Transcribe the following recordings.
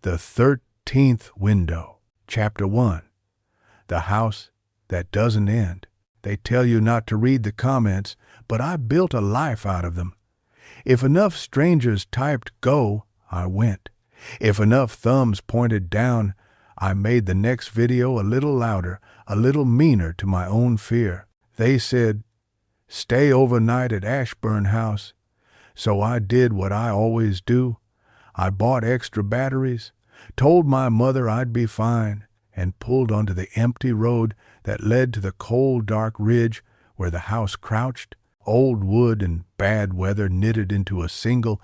The 13th Window, Chapter 1. The House That Doesn't End. They tell you not to read the comments, but I built a life out of them. If enough strangers typed go, I went. If enough thumbs pointed down, I made the next video a little louder, a little meaner to my own fear. They said, stay overnight at Ashburn house. So I did what I always do. I bought extra batteries, told my mother I'd be fine, and pulled onto the empty road that led to the cold, dark ridge where the house crouched, old wood and bad weather knitted into a single,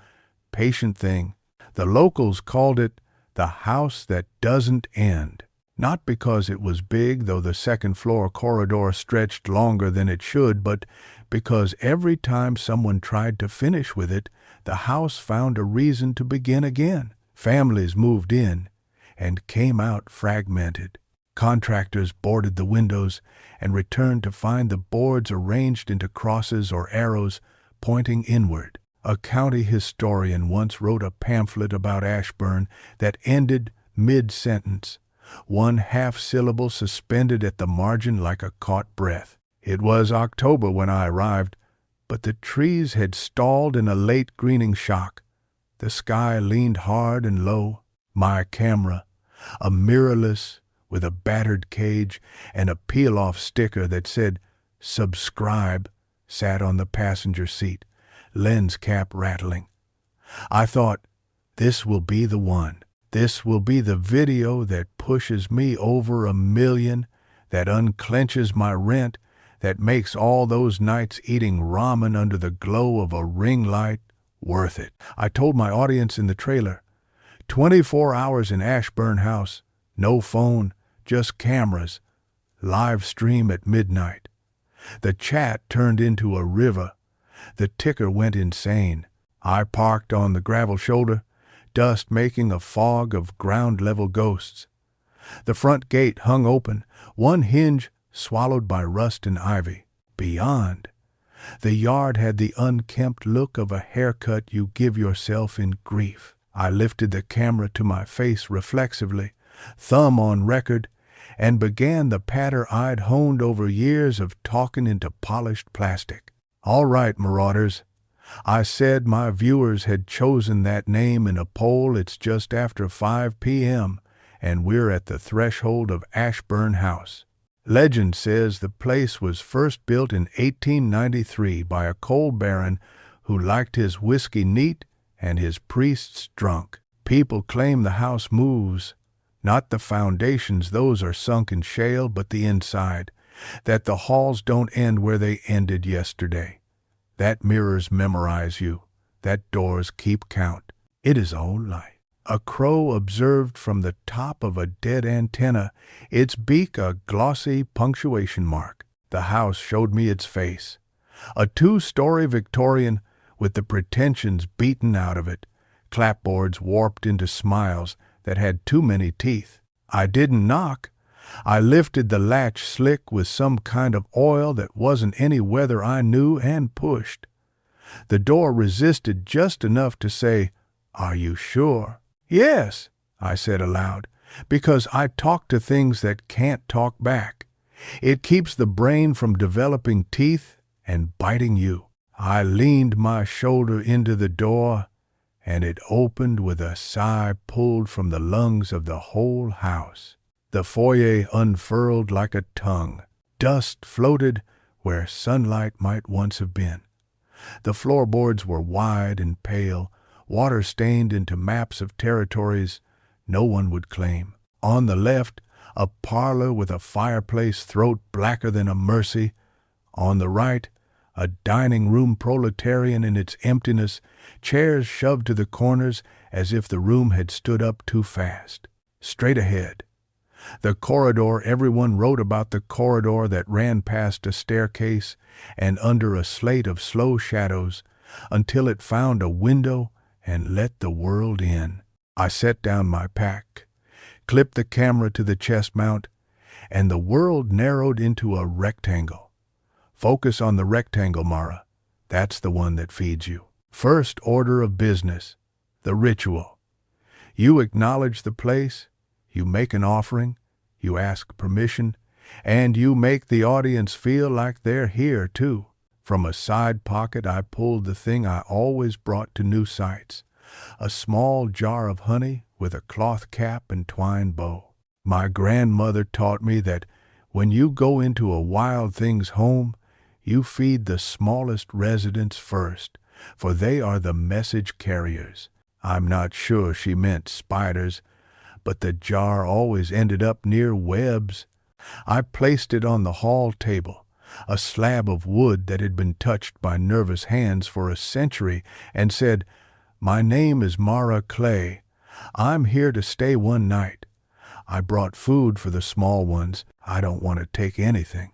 patient thing. The locals called it the House That Doesn't End. Not because it was big, though the second-floor corridor stretched longer than it should, but because every time someone tried to finish with it, the house found a reason to begin again. Families moved in and came out fragmented. Contractors boarded the windows and returned to find the boards arranged into crosses or arrows pointing inward. A county historian once wrote a pamphlet about Ashburn that ended mid-sentence, one half-syllable suspended at the margin like a caught breath. It was October when I arrived, but the trees had stalled in a late greening shock. The sky leaned hard and low. My camera, a mirrorless with a battered cage and a peel-off sticker that said, "Subscribe," sat on the passenger seat, lens cap rattling. I thought, this will be the one. This will be the video that pushes me over 1 million, that unclenches my rent, that makes all those nights eating ramen under the glow of a ring light worth it. I told my audience in the trailer, 24 hours in Ashburn house, no phone, just cameras, live stream at midnight. The chat turned into a river. The ticker went insane. I parked on the gravel shoulder, dust making a fog of ground-level ghosts. The front gate hung open, one hinge swallowed by rust and ivy. Beyond, the yard had the unkempt look of a haircut you give yourself in grief. I lifted the camera to my face reflexively, thumb on record, and began the patter I'd honed over years of talking into polished plastic. All right, marauders. I said my viewers had chosen that name in a poll. It's just after 5 p.m., and we're at the threshold of Ashburn House. Legend says the place was first built in 1893 by a coal baron who liked his whiskey neat and his priests drunk. People claim the house moves, not the foundations, those are sunk in shale, but the inside, that the halls don't end where they ended yesterday. That mirrors memorize you, that doors keep count. It is all light. A crow observed from the top of a dead antenna, its beak a glossy punctuation mark. The house showed me its face. A 2-story Victorian with the pretensions beaten out of it, clapboards warped into smiles that had too many teeth. I didn't knock. I lifted the latch slick with some kind of oil that wasn't any weather I knew and pushed. The door resisted just enough to say, "Are you sure?" "Yes," I said aloud, because I talk to things that can't talk back. It keeps the brain from developing teeth and biting you. I leaned my shoulder into the door, and it opened with a sigh pulled from the lungs of the whole house. The foyer unfurled like a tongue. Dust floated where sunlight might once have been. The floorboards were wide and pale, water-stained into maps of territories no one would claim. On the left, a parlor with a fireplace throat blacker than a mercy. On the right, a dining room proletarian in its emptiness, chairs shoved to the corners as if the room had stood up too fast. Straight ahead, the corridor. Everyone wrote about the corridor that ran past a staircase and under a slate of slow shadows until it found a window and let the world in. I set down my pack, clipped the camera to the chest mount, and the world narrowed into a rectangle. Focus on the rectangle, Mara. That's the one that feeds you. First order of business, the ritual. You acknowledge the place, you make an offering, you ask permission, and you make the audience feel like they're here too. From a side pocket I pulled the thing I always brought to new sites, a small jar of honey with a cloth cap and twine bow. My grandmother taught me that when you go into a wild thing's home, you feed the smallest residents first, for they are the message carriers. I'm not sure she meant spiders, but the jar always ended up near webs. I placed it on the hall table, a slab of wood that had been touched by nervous hands for a century, and said, "My name is Mara Clay. I'm here to stay one night. I brought food for the small ones. I don't want to take anything.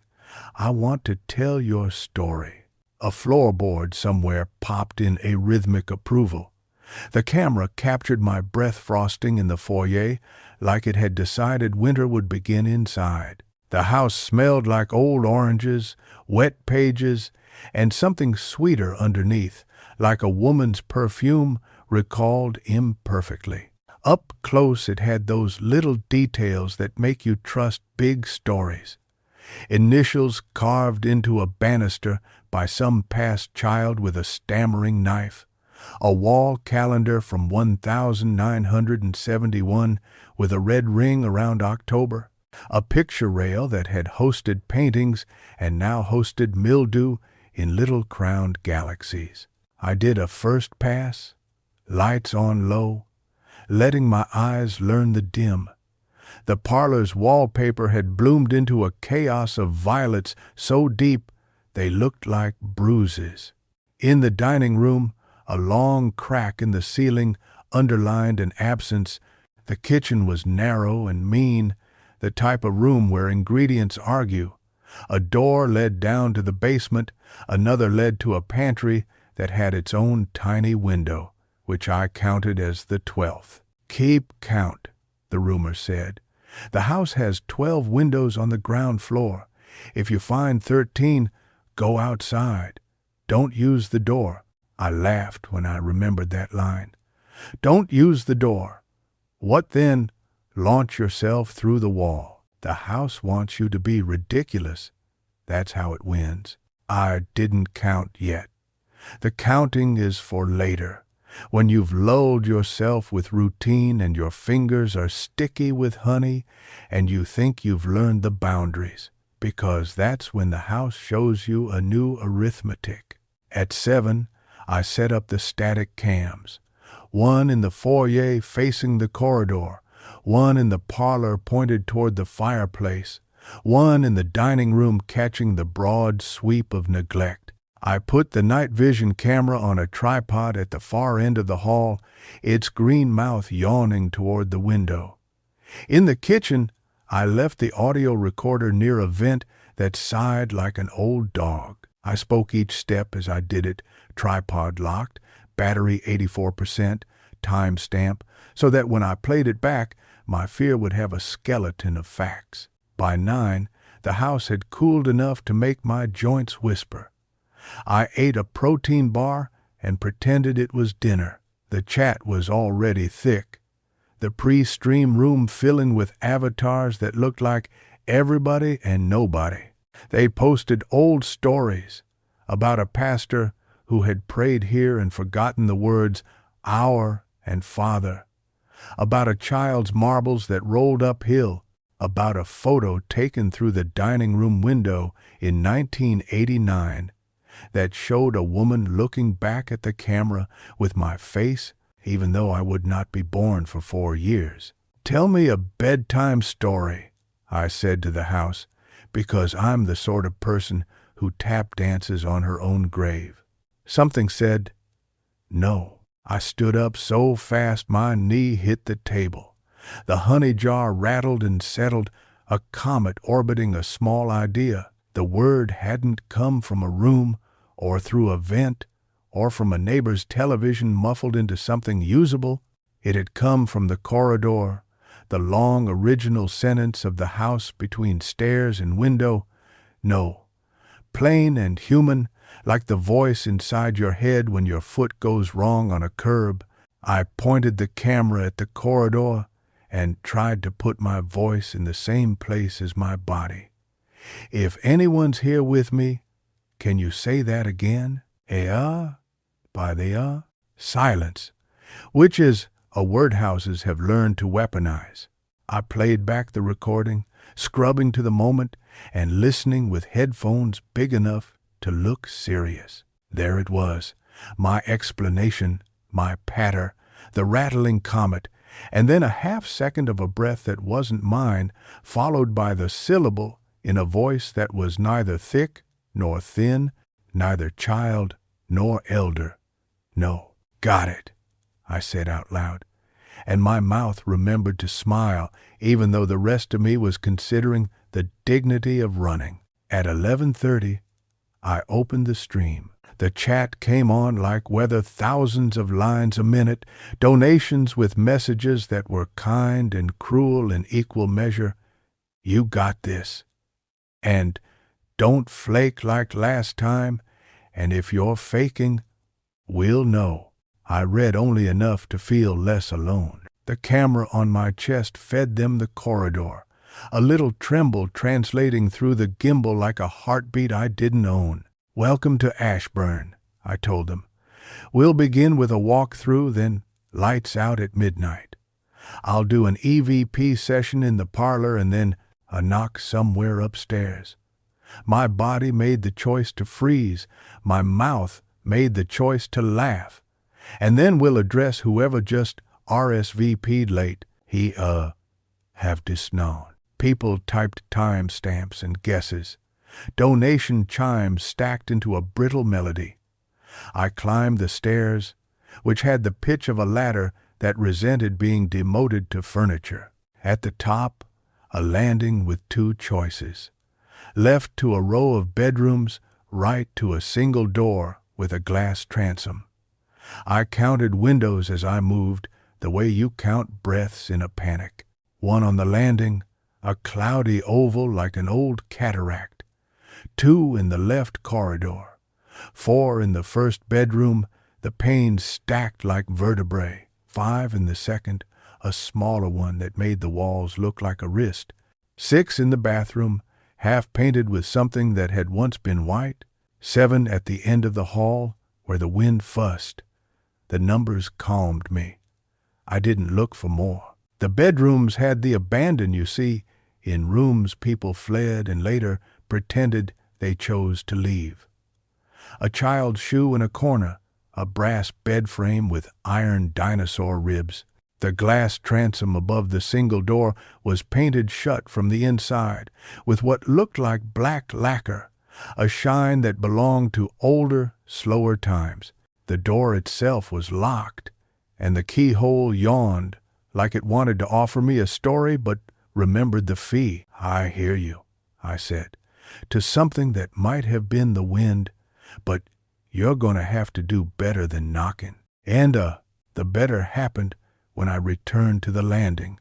I want to tell your story." A floorboard somewhere popped in a rhythmic approval. The camera captured my breath frosting in the foyer like it had decided winter would begin inside. The house smelled like old oranges, wet pages, and something sweeter underneath, like a woman's perfume recalled imperfectly. Up close it had those little details that make you trust big stories. Initials carved into a banister by some past child with a stammering knife. A wall calendar from 1971 with a red ring around October. A picture rail that had hosted paintings and now hosted mildew in little crowned galaxies. I did a first pass, lights on low, letting my eyes learn the dim. The parlor's wallpaper had bloomed into a chaos of violets so deep they looked like bruises. In the dining room, a long crack in the ceiling underlined an absence. The kitchen was narrow and mean, the type of room where ingredients argue. A door led down to the basement, another led to a pantry that had its own tiny window, which I counted as the 12th. "Keep count," the roomer said. "The house has 12 windows on the ground floor. If you find 13, go outside. Don't use the door." I laughed when I remembered that line. "Don't use the door. What then? Launch yourself through the wall. The house wants you to be ridiculous. That's how it wins." I didn't count yet. The counting is for later, when you've lulled yourself with routine and your fingers are sticky with honey and you think you've learned the boundaries, because that's when the house shows you a new arithmetic. At 7, I set up the static cams, one in the foyer facing the corridor, one in the parlor pointed toward the fireplace, one in the dining room catching the broad sweep of neglect. I put the night vision camera on a tripod at the far end of the hall, its green mouth yawning toward the window. In the kitchen, I left the audio recorder near a vent that sighed like an old dog. I spoke each step as I did it, tripod locked, battery 84%, timestamp, so that when I played it back, my fear would have a skeleton of facts. By 9, the house had cooled enough to make my joints whisper. I ate a protein bar and pretended it was dinner. The chat was already thick, the pre-stream room filling with avatars that looked like everybody and nobody. They posted old stories about a pastor who had prayed here and forgotten the words "our" and "father," about a child's marbles that rolled uphill, about a photo taken through the dining room window in 1989 that showed a woman looking back at the camera with my face, even though I would not be born for 4 years. "Tell me a bedtime story," I said to the house, because I'm the sort of person who tap dances on her own grave. Something said, "No." I stood up so fast my knee hit the table. The honey jar rattled and settled, a comet orbiting a small idea. The word hadn't come from a room, or through a vent, or from a neighbor's television muffled into something usable. It had come from the corridor, the long original sentence of the house between stairs and window. No. Plain and human, like the voice inside your head when your foot goes wrong on a curb. I pointed the camera at the corridor and tried to put my voice in the same place as my body. If anyone's here with me, can you say that again? By the silence, which is a word houses have learned to weaponize. I played back the recording, scrubbing to the moment and listening with headphones big enough to look serious. There it was, my explanation, my patter, the rattling comet, and then a half-second of a breath that wasn't mine, followed by the syllable in a voice that was neither thick nor thin, neither child nor elder. No, got it, I said out loud, and my mouth remembered to smile, even though the rest of me was considering the dignity of running. At 11:30, I opened the stream. The chat came on like weather, thousands of lines a minute, donations with messages that were kind and cruel in equal measure. You got this. And don't flake like last time, and if you're faking, we'll know. I read only enough to feel less alone. The camera on my chest fed them the corridor, a little tremble translating through the gimbal like a heartbeat I didn't own. Welcome to Ashburn, I told them. We'll begin with a walkthrough, then lights out at midnight. I'll do an EVP session in the parlor and then a knock somewhere upstairs. My body made the choice to freeze. My mouth made the choice to laugh. And then we'll address whoever just RSVP'd late. He, have known. People typed timestamps and guesses. Donation chimes stacked into a brittle melody. I climbed the stairs, which had the pitch of a ladder that resented being demoted to furniture. At the top, a landing with two choices. Left to a row of bedrooms, right to a single door with a glass transom. I counted windows as I moved, the way you count breaths in a panic. One on the landing, a cloudy oval like an old cataract. 2 in the left corridor. 4 in the first bedroom, the panes stacked like vertebrae. 5 in the second, a smaller one that made the walls look like a wrist. 6 in the bathroom, half painted with something that had once been white. 7 at the end of the hall, where the wind fussed. The numbers calmed me. I didn't look for more. The bedrooms had the abandon, you see. In rooms people fled and later pretended they chose to leave. A child's shoe in a corner, a brass bed frame with iron dinosaur ribs. The glass transom above the single door was painted shut from the inside with what looked like black lacquer, a shine that belonged to older, slower times. The door itself was locked, and the keyhole yawned like it wanted to offer me a story but remembered the fee. I hear you, I said, to something that might have been the wind, but you're going to have to do better than knocking. And the better happened when I returned to the landing.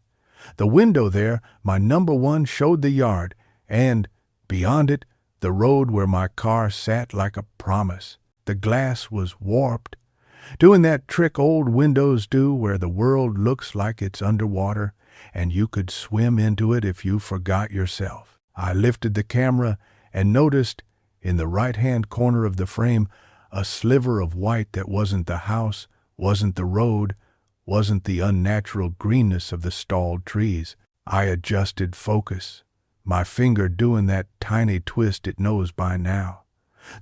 The window there, my number 1, showed the yard, and, beyond it, the road where my car sat like a promise. The glass was warped, doing that trick old windows do where the world looks like it's underwater, and you could swim into it if you forgot yourself. I lifted the camera and noticed, in the right-hand corner of the frame, a sliver of white that wasn't the house, wasn't the road, wasn't the unnatural greenness of the stalled trees. I adjusted focus, my finger doing that tiny twist it knows by now.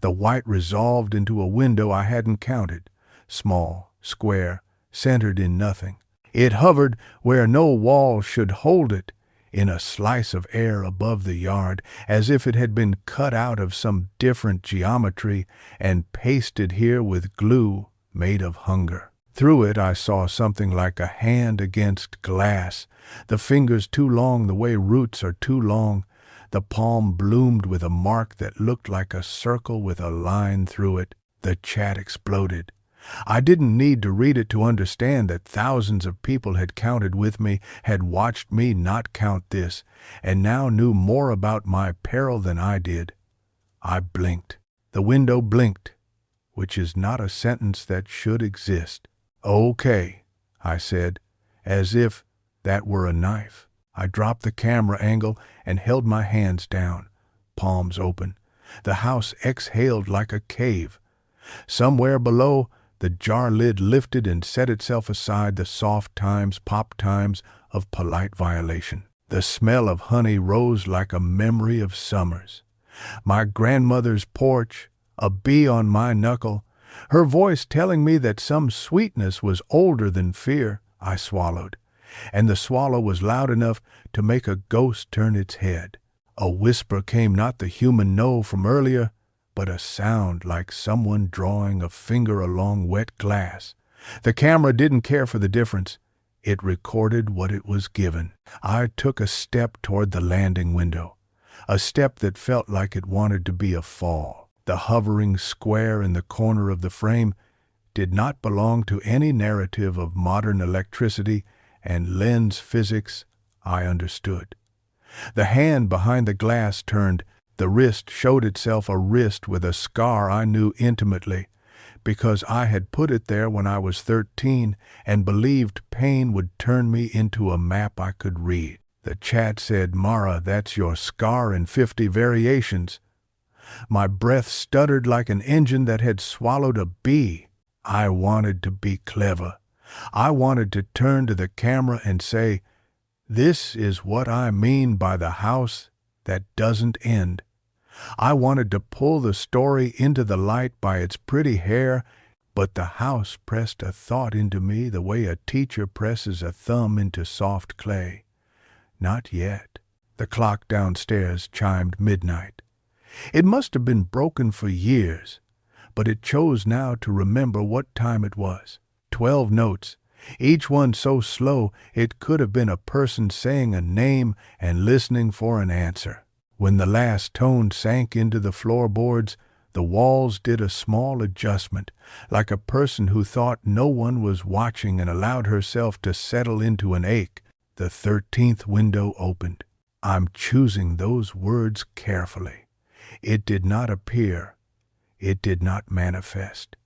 The white resolved into a window I hadn't counted, small, square, centered in nothing. It hovered where no wall should hold it, in a slice of air above the yard, as if it had been cut out of some different geometry and pasted here with glue made of hunger. Through it I saw something like a hand against glass, the fingers too long the way roots are too long. The palm bloomed with a mark that looked like a circle with a line through it. The chat exploded. I didn't need to read it to understand that thousands of people had counted with me, had watched me not count this, and now knew more about my peril than I did. I blinked. The window blinked, which is not a sentence that should exist. Okay, I said, as if that were a knife. I dropped the camera angle and held my hands down, palms open. The house exhaled like a cave. Somewhere below, the jar lid lifted and set itself aside, the soft pop times of polite violation. The smell of honey rose like a memory of summers. My grandmother's porch, a bee on my knuckle, her voice telling me that some sweetness was older than fear. I swallowed, and the swallow was loud enough to make a ghost turn its head. A whisper came, not the human no from earlier, but a sound like someone drawing a finger along wet glass. The camera didn't care for the difference. It recorded what it was given. I took a step toward the landing window, a step that felt like it wanted to be a fall. The hovering square in the corner of the frame did not belong to any narrative of modern electricity and lens physics I understood. The hand behind the glass turned. The wrist showed itself, a wrist with a scar I knew intimately, because I had put it there when I was 13 and believed pain would turn me into a map I could read. The chat said, "Mara, that's your scar in 50 variations." My breath stuttered like an engine that had swallowed a bee. I wanted to be clever. I wanted to turn to the camera and say, "This is what I mean by the house that doesn't end." I wanted to pull the story into the light by its pretty hair, but the house pressed a thought into me the way a teacher presses a thumb into soft clay. Not yet. The clock downstairs chimed midnight. It must have been broken for years, but it chose now to remember what time it was. 12 notes, each one so slow it could have been a person saying a name and listening for an answer. When the last tone sank into the floorboards, the walls did a small adjustment, like a person who thought no one was watching and allowed herself to settle into an ache. The 13th window opened. I'm choosing those words carefully. It did not appear. It did not manifest.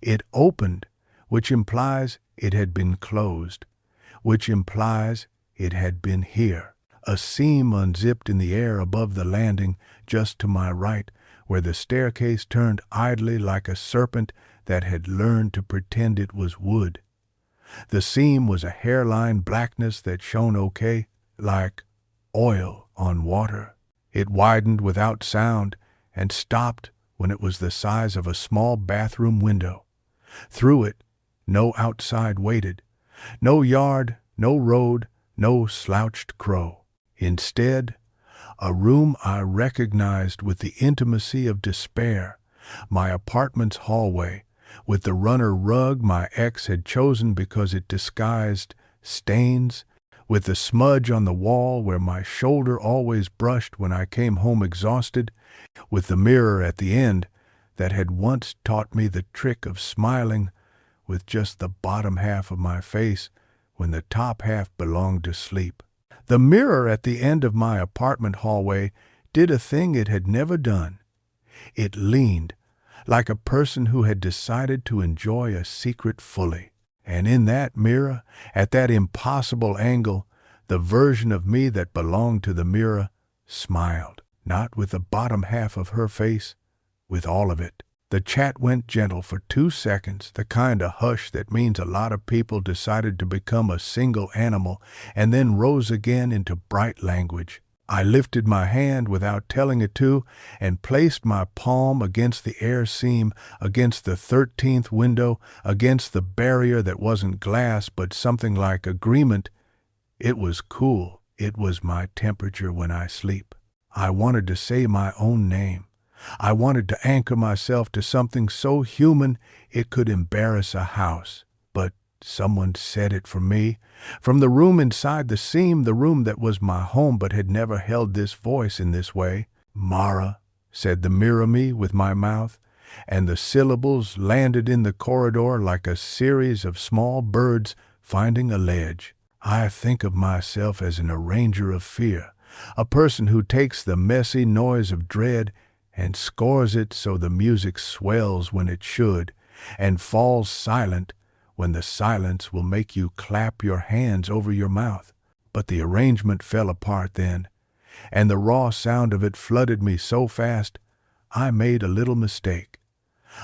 It opened, which implies it had been closed, which implies it had been here. A seam unzipped in the air above the landing, just to my right, where the staircase turned idly like a serpent that had learned to pretend it was wood. The seam was a hairline blackness that shone okay, like oil on water. It widened without sound and stopped when it was the size of a small bathroom window. Through it, no outside waited, no yard, no road, no slouched crow. Instead, a room I recognized with the intimacy of despair, my apartment's hallway, with the runner rug my ex had chosen because it disguised stains, with the smudge on the wall where my shoulder always brushed when I came home exhausted, with the mirror at the end that had once taught me the trick of smiling with just the bottom half of my face when the top half belonged to sleep. The mirror at the end of my apartment hallway did a thing it had never done. It leaned, like a person who had decided to enjoy a secret fully. And in that mirror, at that impossible angle, the version of me that belonged to the mirror smiled, not with the bottom half of her face, with all of it. The chat went gentle for 2 seconds, the kind of hush that means a lot of people decided to become a single animal, and then rose again into bright language. I lifted my hand without telling it to, and placed my palm against the air seam, against the 13th window, against the barrier that wasn't glass but something like agreement. It was cool. It was my temperature when I sleep. I wanted to say my own name. I wanted to anchor myself to something so human it could embarrass a house. But someone said it for me. From the room inside the seam, the room that was my home but had never held this voice in this way. "Mara," said the mirror me with my mouth, and the syllables landed in the corridor like a series of small birds finding a ledge. I think of myself as an arranger of fear, a person who takes the messy noise of dread and scores it so the music swells when it should, and falls silent when the silence will make you clap your hands over your mouth. But the arrangement fell apart then, and the raw sound of it flooded me so fast, I made a little mistake.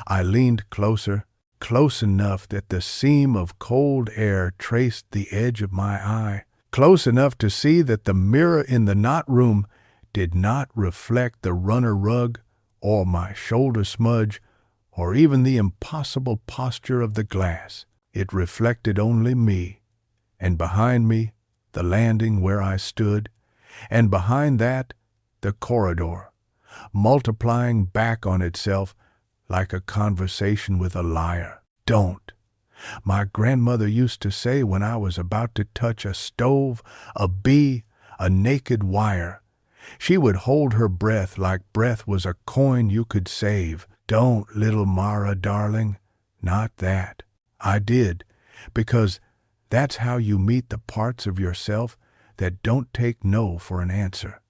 I leaned closer, close enough that the seam of cold air traced the edge of my eye, close enough to see that the mirror in the knot room did not reflect the runner rug or my shoulder smudge or even the impossible posture of the glass. It reflected only me, and behind me, the landing where I stood, and behind that, the corridor, multiplying back on itself like a conversation with a liar. Don't. My grandmother used to say when I was about to touch a stove, a bee, a naked wire. She would hold her breath like breath was a coin you could save. Don't, little Mara, darling, not that. I did, because that's how you meet the parts of yourself that don't take no for an answer.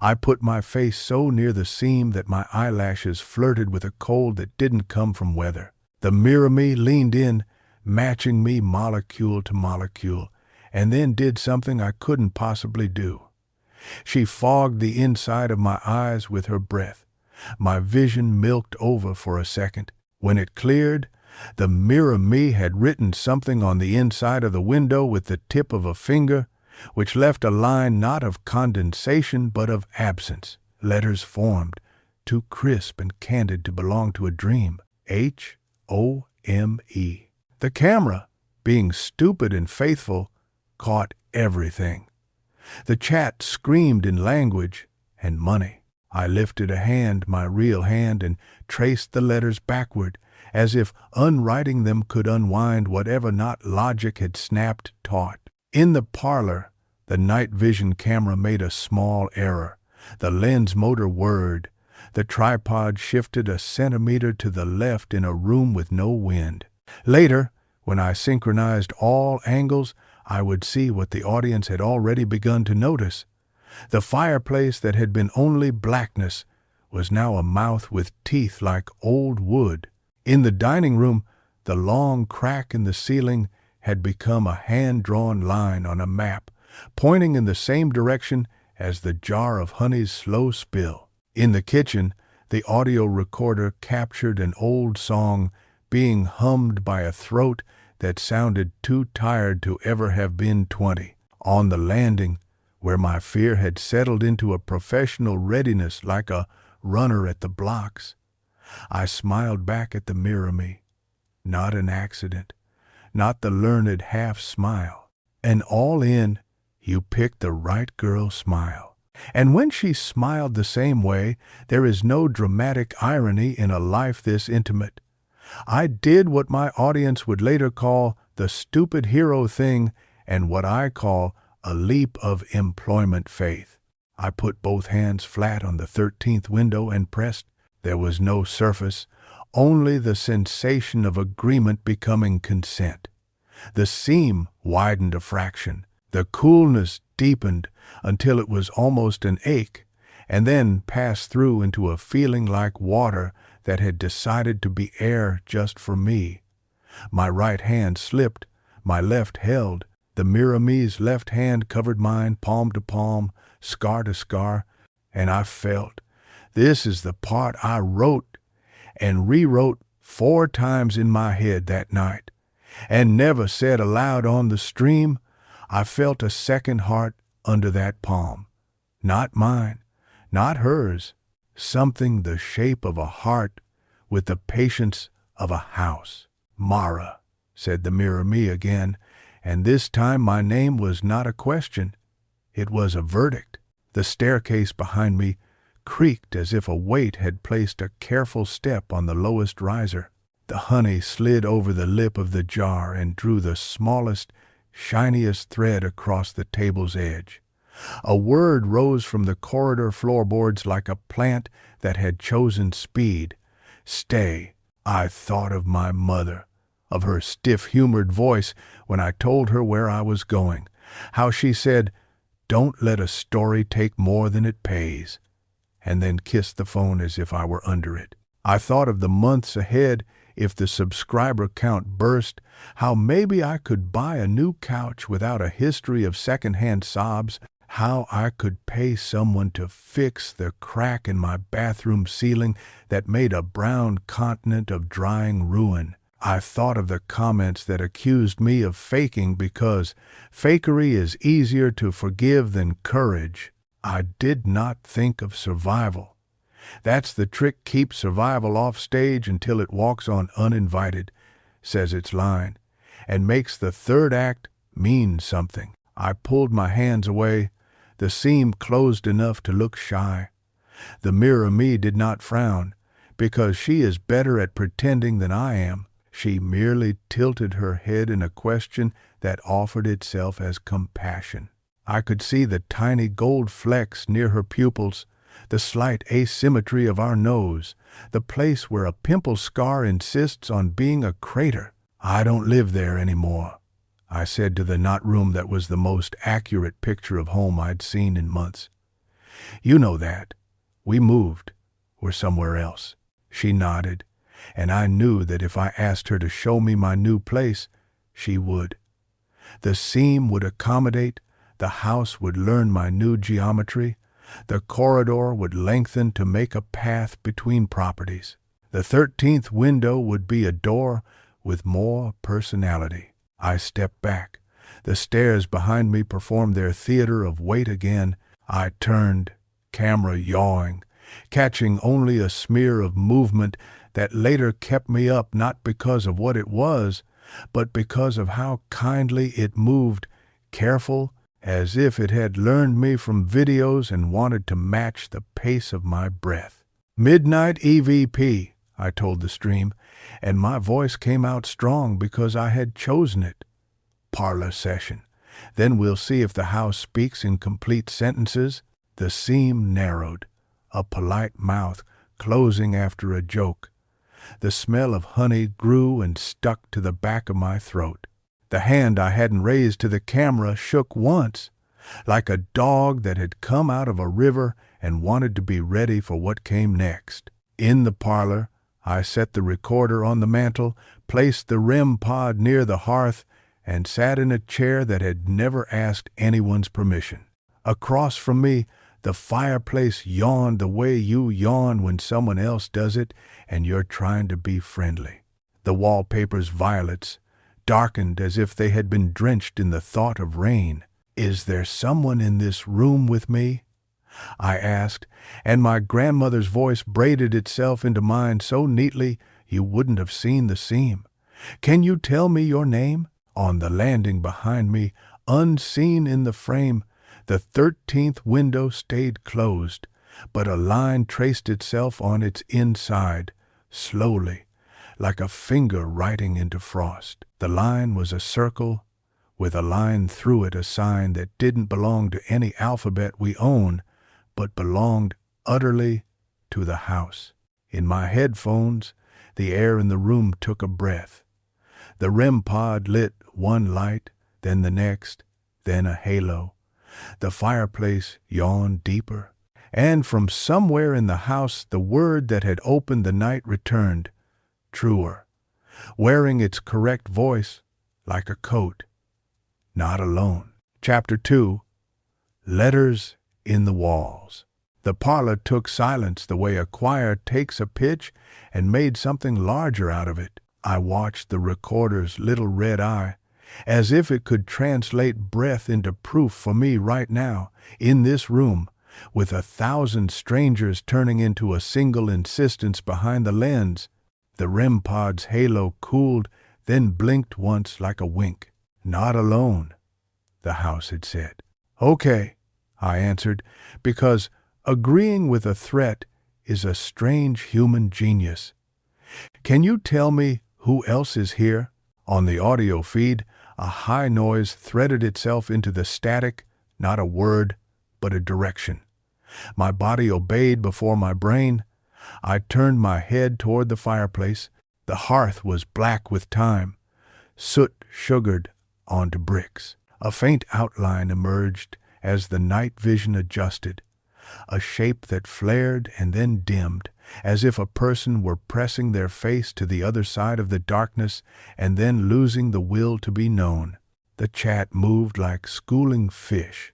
I put my face so near the seam that my eyelashes flirted with a cold that didn't come from weather. The mirror me leaned in, matching me molecule to molecule, and then did something I couldn't possibly do. She fogged the inside of my eyes with her breath. My vision milked over for a second. When it cleared, the mirror me had written something on the inside of the window with the tip of a finger, which left a line not of condensation but of absence. Letters formed, too crisp and candid to belong to a dream. H-O-M-E. The camera, being stupid and faithful, caught everything. The chat screamed in language and money. I lifted a hand, my real hand, and traced the letters backward, as if unwriting them could unwind whatever not logic had snapped taut. In the parlor, the night vision camera made a small error. The lens motor whirred. The tripod shifted a centimeter to the left in a room with no wind. Later, when I synchronized all angles, I would see what the audience had already begun to notice. The fireplace that had been only blackness was now a mouth with teeth like old wood. In the dining room, the long crack in the ceiling had become a hand-drawn line on a map, pointing in the same direction as the jar of honey's slow spill. In the kitchen, the audio recorder captured an old song being hummed by a throat that sounded too tired to ever have been 20. On the landing, where my fear had settled into a professional readiness like a runner at the blocks, I smiled back at the mirror me. Not an accident, not the learned half smile. An all-in, you picked the right girl smile. And when she smiled the same way, there is no dramatic irony in a life this intimate. I did what my audience would later call the stupid hero thing and what I call a leap of employment faith. I put both hands flat on the 13th window and pressed. There was no surface, only the sensation of agreement becoming consent. The seam widened a fraction. The coolness deepened until it was almost an ache, and then passed through into a feeling like water that had decided to be air just for me. My right hand slipped, my left held. The mirror me's left hand covered mine, palm to palm, scar to scar, and I felt, this is the part I wrote and rewrote 4 times in my head that night, and never said aloud on the stream. I felt a second heart under that palm. Not mine, not hers, something the shape of a heart with the patience of a house. Mara, said the mirror me again, and this time my name was not a question. It was a verdict. The staircase behind me creaked as if a weight had placed a careful step on the lowest riser. The honey slid over the lip of the jar and drew the smallest, shiniest thread across the table's edge. A word rose from the corridor floorboards like a plant that had chosen speed. Stay. I thought of my mother, of her stiff-humored voice when I told her where I was going, how she said, "Don't let a story take more than it pays," and then kissed the phone as if I were under it. I thought of the months ahead if the subscriber count burst, how maybe I could buy a new couch without a history of secondhand sobs, how I could pay someone to fix the crack in my bathroom ceiling that made a brown continent of drying ruin. I thought of the comments that accused me of faking because fakery is easier to forgive than courage. I did not think of survival. That's the trick, keep survival off stage until it walks on uninvited, says its line, and makes the third act mean something. I pulled my hands away. The seam closed enough to look shy. The mirror me did not frown, because she is better at pretending than I am. She merely tilted her head in a question that offered itself as compassion. I could see the tiny gold flecks near her pupils, the slight asymmetry of our nose, the place where a pimple scar insists on being a crater. I don't live there anymore, I said to the knot room that was the most accurate picture of home I'd seen in months. You know that. We moved. We're somewhere else. She nodded, and I knew that if I asked her to show me my new place, she would. The seam would accommodate, the house would learn my new geometry, the corridor would lengthen to make a path between properties. The 13th window would be a door with more personality. I stepped back. The stairs behind me performed their theater of wait again. I turned, camera yawing, catching only a smear of movement that later kept me up, not because of what it was, but because of how kindly it moved, careful, as if it had learned me from videos and wanted to match the pace of my breath. Midnight EVP, I told the stream, and my voice came out strong because I had chosen it. Parlor session. Then we'll see if the house speaks in complete sentences. The seam narrowed, a polite mouth closing after a joke. The smell of honey grew and stuck to the back of my throat. The hand I hadn't raised to the camera shook once, like a dog that had come out of a river and wanted to be ready for what came next. In the parlor, I set the recorder on the mantel, placed the REM pod near the hearth, and sat in a chair that had never asked anyone's permission. Across from me, the fireplace yawned the way you yawn when someone else does it and you're trying to be friendly. The wallpaper's violets darkened as if they had been drenched in the thought of rain. Is there someone in this room with me? I asked, and my grandmother's voice braided itself into mine so neatly you wouldn't have seen the seam. Can you tell me your name? On the landing behind me, unseen in the frame, the 13th window stayed closed, but a line traced itself on its inside, slowly, like a finger writing into frost. The line was a circle, with a line through it, a sign that didn't belong to any alphabet we own, but belonged utterly to the house. In my headphones, the air in the room took a breath. The REM pod lit one light, then the next, then a halo. The fireplace yawned deeper, and from somewhere in the house the word that had opened the night returned, truer, wearing its correct voice like a coat. Not alone. Chapter 2. Letters in the Walls. The parlor took silence the way a choir takes a pitch and made something larger out of it. I watched the recorder's little red eye, as if it could translate breath into proof for me right now, in this room, with 1,000 strangers turning into a single insistence behind the lens. The REM pod's halo cooled, then blinked once like a wink. Not alone, the house had said. Okay, I answered, because agreeing with a threat is a strange human genius. Can you tell me who else is here? On the audio feed, a high noise threaded itself into the static, not a word, but a direction. My body obeyed before my brain. I turned my head toward the fireplace. The hearth was black with time, soot sugared onto bricks. A faint outline emerged as the night vision adjusted. a shape that flared and then dimmed, as if a person were pressing their face to the other side of the darkness and then losing the will to be known. The chat moved like schooling fish.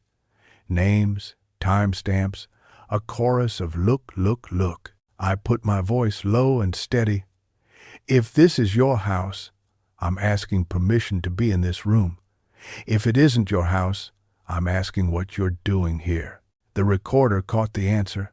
Names, timestamps, a chorus of look, look, look. I put my voice low and steady. If this is your house, I'm asking permission to be in this room. If it isn't your house, I'm asking what you're doing here. The recorder caught the answer,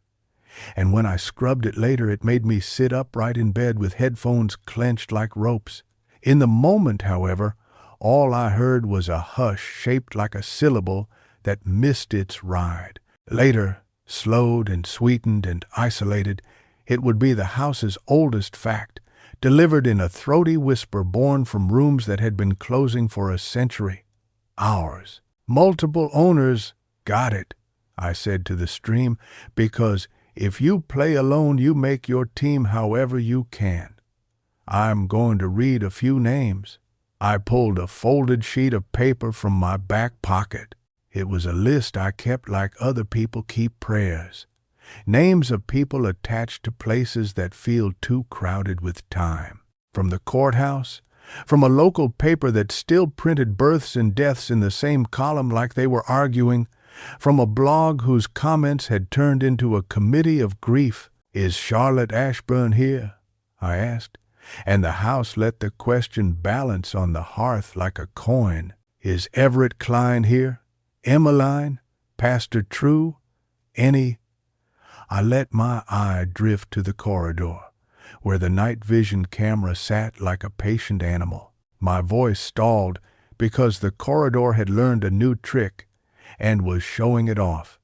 and when I scrubbed it later, it made me sit upright in bed with headphones clenched like ropes. In the moment, however, all I heard was a hush shaped like a syllable that missed its ride. Later, slowed and sweetened and isolated, it would be the house's oldest fact, delivered in a throaty whisper born from rooms that had been closing for a century. Ours. Multiple owners. Got it, I said to the stream, because if you play alone, you make your team however you can. I'm going to read a few names. I pulled a folded sheet of paper from my back pocket. It was a list I kept like other people keep prayers. Names of people attached to places that feel too crowded with time. From the courthouse, from a local paper that still printed births and deaths in the same column like they were arguing, from a blog whose comments had turned into a committee of grief. Is Charlotte Ashburn here? I asked, and the house let the question balance on the hearth like a coin. Is Everett Klein here? Emmeline? Pastor True? Any? I let my eye drift to the corridor, where the night vision camera sat like a patient animal. My voice stalled because the corridor had learned a new trick and was showing it off.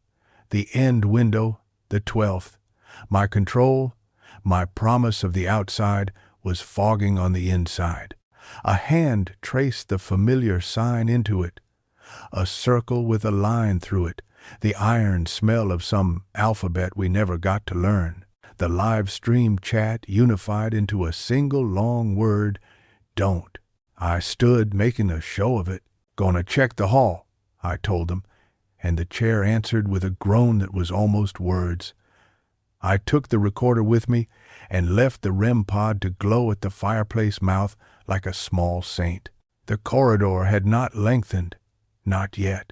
The end window, the 12th. My control, my promise of the outside, was fogging on the inside. A hand traced the familiar sign into it. A circle with a line through it, the iron smell of some alphabet we never got to learn. The live stream chat unified into a single long word, don't. I stood making a show of it. Gonna check the hall, I told them, and the chair answered with a groan that was almost words. I took the recorder with me and left the REM pod to glow at the fireplace mouth like a small saint. The corridor had not lengthened, not yet.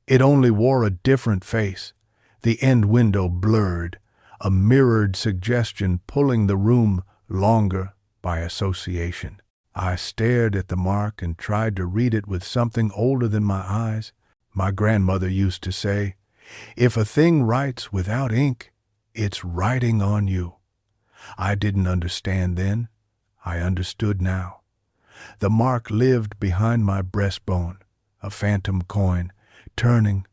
It only wore a different face, the end window blurred, a mirrored suggestion pulling the room longer by association. I stared at the mark and tried to read it with something older than my eyes. My grandmother used to say, if a thing writes without ink, it's writing on you. I didn't understand then. I understood now. The mark lived behind my breastbone, a phantom coin, turning,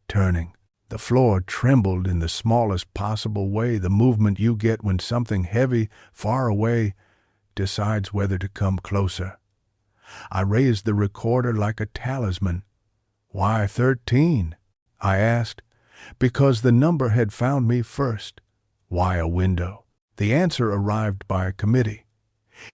turning. The floor trembled in the smallest possible way, the movement you get when something heavy, far away, decides whether to come closer. I raised the recorder like a talisman. Why 13? I asked, because the number had found me first. Why a window? The answer arrived by a committee.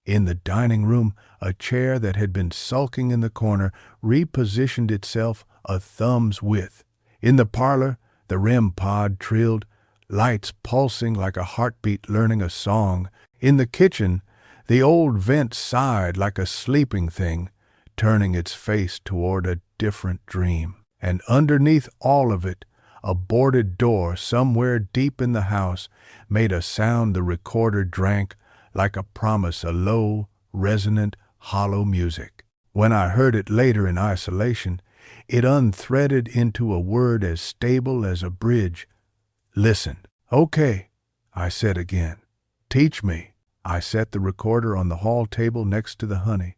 In the dining room, a chair that had been sulking in the corner repositioned itself a thumb's width. In the parlor, the REM pod trilled, lights pulsing like a heartbeat learning a song. In the kitchen, the old vent sighed like a sleeping thing, turning its face toward a different dream. And underneath all of it, a boarded door somewhere deep in the house made a sound the recorder drank like a promise, a low, resonant, hollow music. When I heard it later in isolation, it unthreaded into a word as stable as a bridge. Listen. Okay, I said again. Teach me. I set the recorder on the hall table next to the honey.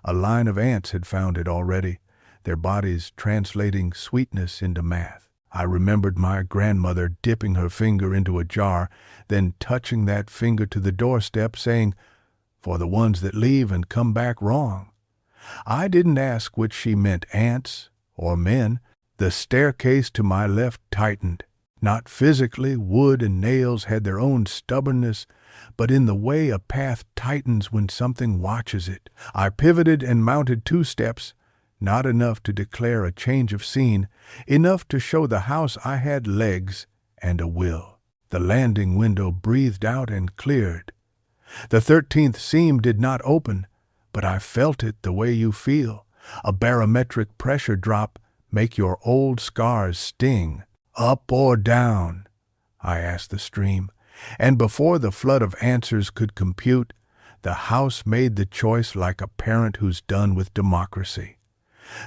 A line of ants had found it already, their bodies translating sweetness into math. I remembered my grandmother dipping her finger into a jar, then touching that finger to the doorstep, saying, for the ones that leave and come back wrong. I didn't ask which she meant, ants or men. The staircase to my left tightened. Not physically, wood and nails had their own stubbornness, but in the way a path tightens when something watches it. I pivoted and mounted 2 steps, not enough to declare a change of scene, enough to show the house I had legs and a will. The landing window breathed out and cleared. The 13th seam did not open, but I felt it the way you feel. A barometric pressure drop make your old scars sting. Up or down? I asked the stream, and before the flood of answers could compute, the house made the choice like a parent who's done with democracy.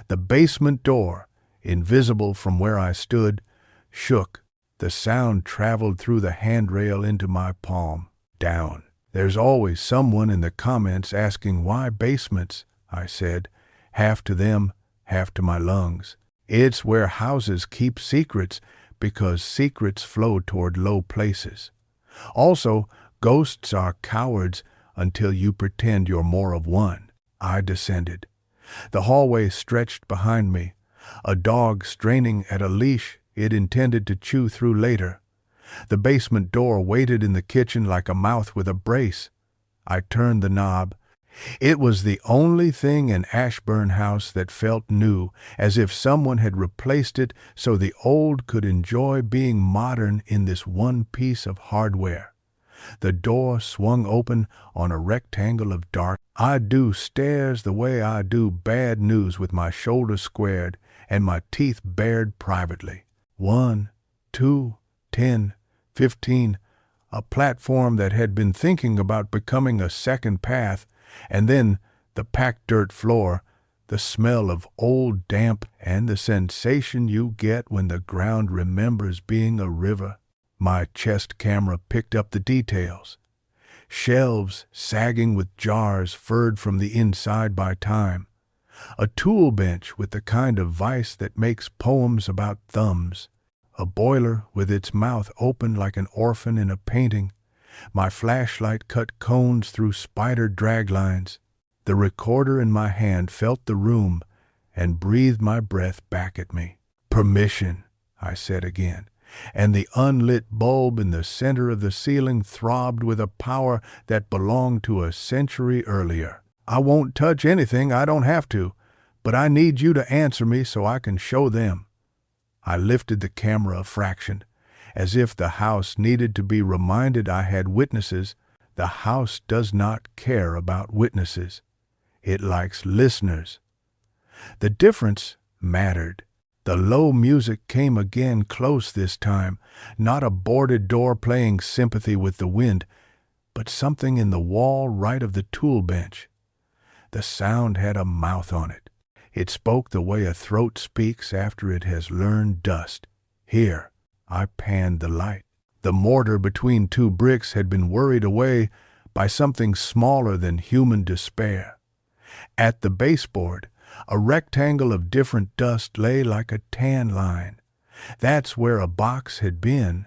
The basement door, invisible from where I stood, shook. The sound traveled through the handrail into my palm. Down. There's always someone in the comments asking why basements, I said, half to them, half to my lungs. It's where houses keep secrets because secrets flow toward low places. Also, ghosts are cowards until you pretend you're more of one. I descended. The hallway stretched behind me, a dog straining at a leash it intended to chew through later. The basement door waited in the kitchen like a mouth with a brace. I turned the knob. It was the only thing in Ashburn house that felt new, as if someone had replaced it so the old could enjoy being modern in this one piece of hardware. The door swung open on a rectangle of dark. I do stairs the way I do bad news, with my shoulders squared and my teeth bared privately. 1, 2, 10, 15, a platform that had been thinking about becoming a second path, and then the packed dirt floor, the smell of old damp, and the sensation you get when the ground remembers being a river. My chest camera picked up the details. Shelves sagging with jars furred from the inside by time. A tool bench with the kind of vice that makes poems about thumbs. A boiler with its mouth open like an orphan in a painting. My flashlight cut cones through spider draglines. The recorder in my hand felt the room and breathed my breath back at me. Permission, I said again, and the unlit bulb in the center of the ceiling throbbed with a power that belonged to a century earlier. I won't touch anything I don't have to, but I need you to answer me so I can show them. I lifted the camera a fraction, as if the house needed to be reminded I had witnesses. The house does not care about witnesses. It likes listeners. The difference mattered. The low music came again, close this time, not a boarded door playing sympathy with the wind, but something in the wall right of the tool bench. The sound had a mouth on it. It spoke the way a throat speaks after it has learned dust. Here, I panned the light. The mortar between two bricks had been worried away by something smaller than human despair. At the baseboard, a rectangle of different dust lay like a tan line. That's where a box had been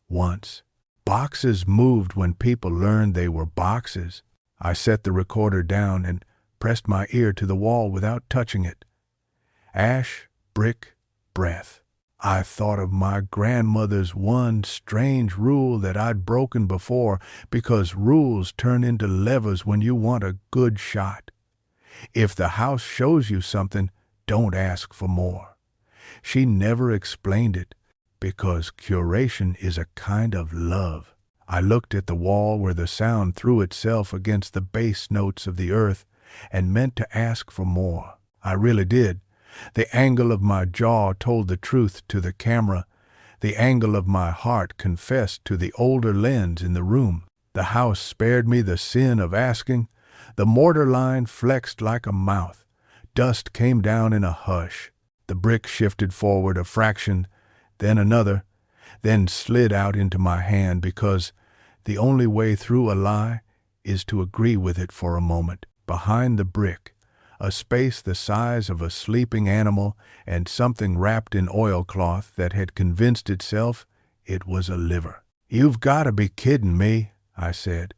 once. Boxes moved when people learned they were boxes. I set the recorder down and pressed my ear to the wall without touching it. Ash, brick, breath. I thought of my grandmother's one strange rule that I'd broken before, because rules turn into levers when you want a good shot. If the house shows you something, don't ask for more. She never explained it, because curation is a kind of love. I looked at the wall where the sound threw itself against the bass notes of the earth and meant to ask for more. I really did. The angle of my jaw told the truth to the camera. The angle of my heart confessed to the older lens in the room. The house spared me the sin of asking. The mortar line flexed like a mouth. Dust came down in a hush. The brick shifted forward a fraction, then another, then slid out into my hand, because the only way through a lie is to agree with it for a moment. Behind the brick, a space the size of a sleeping animal and something wrapped in oilcloth that had convinced itself it was a liver. "You've got to be kidding me," I said.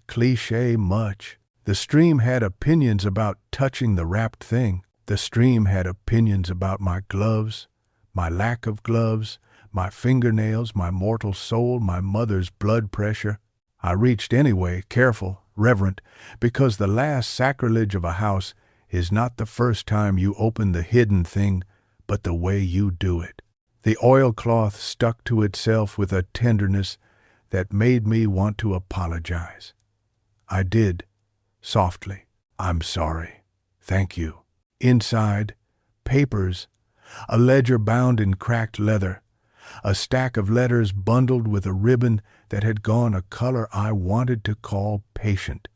Cliché much. The stream had opinions about touching the wrapped thing. The stream had opinions about my gloves, my lack of gloves, my fingernails, my mortal soul, my mother's blood pressure. I reached anyway, careful, reverent, because the last sacrilege of a house is not the first time you open the hidden thing, but the way you do it. The oilcloth stuck to itself with a tenderness that made me want to apologize. I did, softly. "I'm sorry. Thank you." Inside, papers, a ledger bound in cracked leather, a stack of letters bundled with a ribbon that had gone a color I wanted to call patient,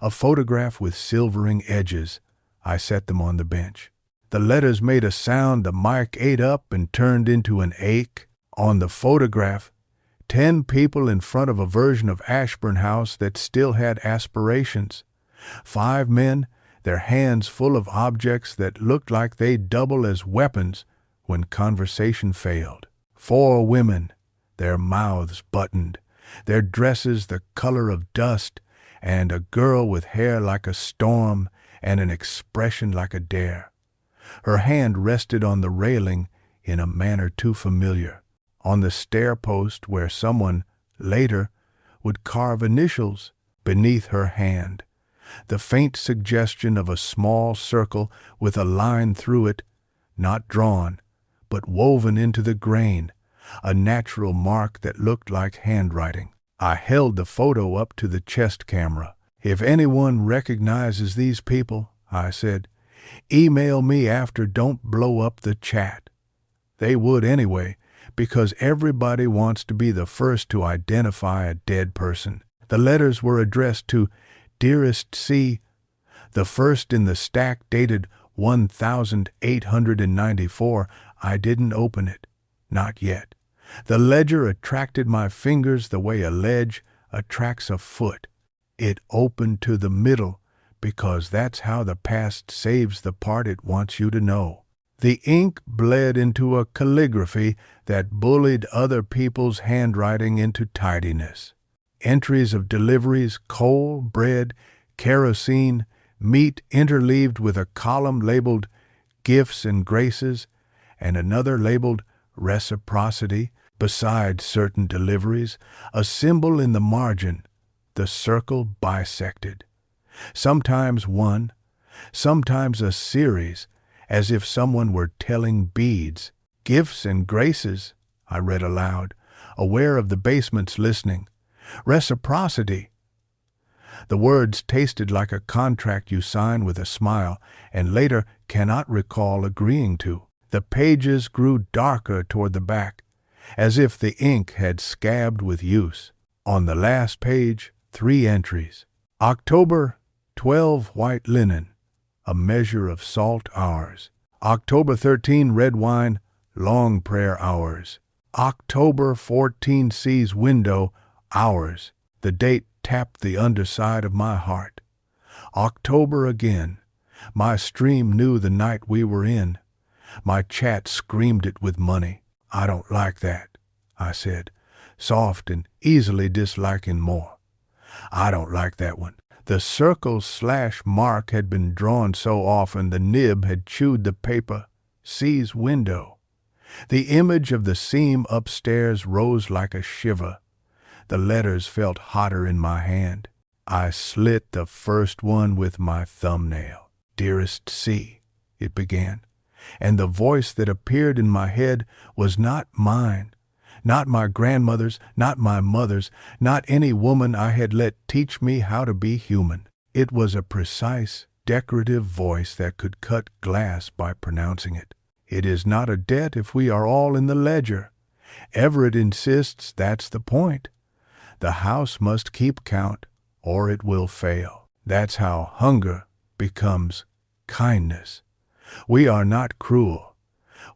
a photograph with silvering edges. I set them on the bench. The letters made a sound the mic ate up and turned into an ache. On the photograph, 10 people in front of a version of Ashburn house that still had aspirations. 5 men, their hands full of objects that looked like they'd double as weapons when conversation failed. 4 women, their mouths buttoned, their dresses the color of dust, and a girl with hair like a storm and an expression like a dare. Her hand rested on the railing in a manner too familiar, on the stair post where someone, later, would carve initials beneath her hand, the faint suggestion of a small circle with a line through it, not drawn, but woven into the grain, a natural mark that looked like handwriting. I held the photo up to the chest camera. "If anyone recognizes these people," I said, "email me after. Don't blow up the chat." They would anyway, because everybody wants to be the first to identify a dead person. The letters were addressed to Dearest C., the first in the stack dated 1894. I didn't open it. Not yet. The ledger attracted my fingers the way a ledge attracts a foot. It opened to the middle, because that's how the past saves the part it wants you to know. The ink bled into a calligraphy that bullied other people's handwriting into tidiness. Entries of deliveries, coal, bread, kerosene, meat interleaved with a column labeled Gifts and Graces and another labeled Reciprocity. Beside certain deliveries, a symbol in the margin, the circle bisected. Sometimes one, sometimes a series, as if someone were telling beads. Gifts and Graces, I read aloud, aware of the basement's listening. Reciprocity. The words tasted like a contract you sign with a smile and later cannot recall agreeing to. The pages grew darker toward the back, as if the ink had scabbed with use. On the last page, 3 entries. October 12 white linen, a measure of salt hours. October 13 red wine, long prayer hours. October 14 sees window, hours. The date tapped the underside of my heart. October again. My stream knew the night we were in. My chat screamed it with money. "I don't like that," I said, soft and easily disliking more. "I don't like that one." The circle/mark had been drawn so often the nib had chewed the paper. C's window. The image of the seam upstairs rose like a shiver. The letters felt hotter in my hand. I slit the first one with my thumbnail. "Dearest C," it began, and the voice that appeared in my head was not mine, not my grandmother's, not my mother's, not any woman I had let teach me how to be human. It was a precise, decorative voice that could cut glass by pronouncing it. "It is not a debt if we are all in the ledger. Everett insists that's the point. The house must keep count, or it will fail. That's how hunger becomes kindness. We are not cruel.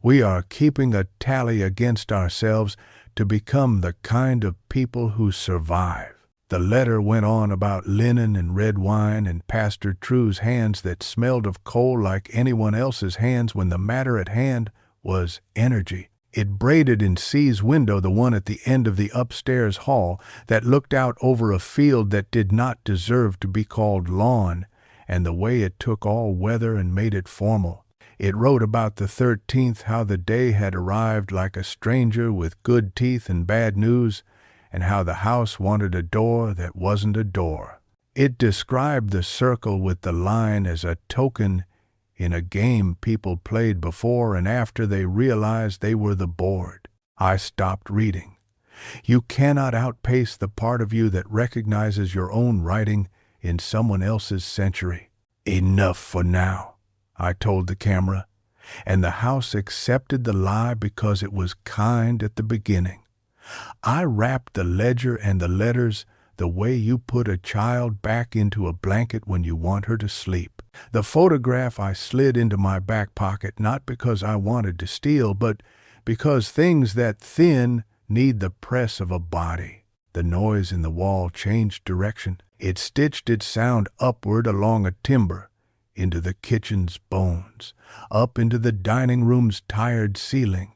We are keeping a tally against ourselves to become the kind of people who survive." The letter went on about linen and red wine and Pastor True's hands that smelled of coal like anyone else's hands when the matter at hand was energy. It braided in C's window, the one at the end of the upstairs hall that looked out over a field that did not deserve to be called lawn, and the way it took all weather and made it formal. It wrote about the 13th, how the day had arrived like a stranger with good teeth and bad news, and how the house wanted a door that wasn't a door. It described the circle with the line as a token in a game people played before and after they realized they were the board. I stopped reading. You cannot outpace the part of you that recognizes your own writing in someone else's century. Enough for now, I told the camera, and the house accepted the lie because it was kind at the beginning. I wrapped the ledger and the letters the way you put a child back into a blanket when you want her to sleep. The photograph I slid into my back pocket, not because I wanted to steal, but because things that thin need the press of a body. The noise in the wall changed direction. It stitched its sound upward along a timber, into the kitchen's bones, up into the dining room's tired ceiling.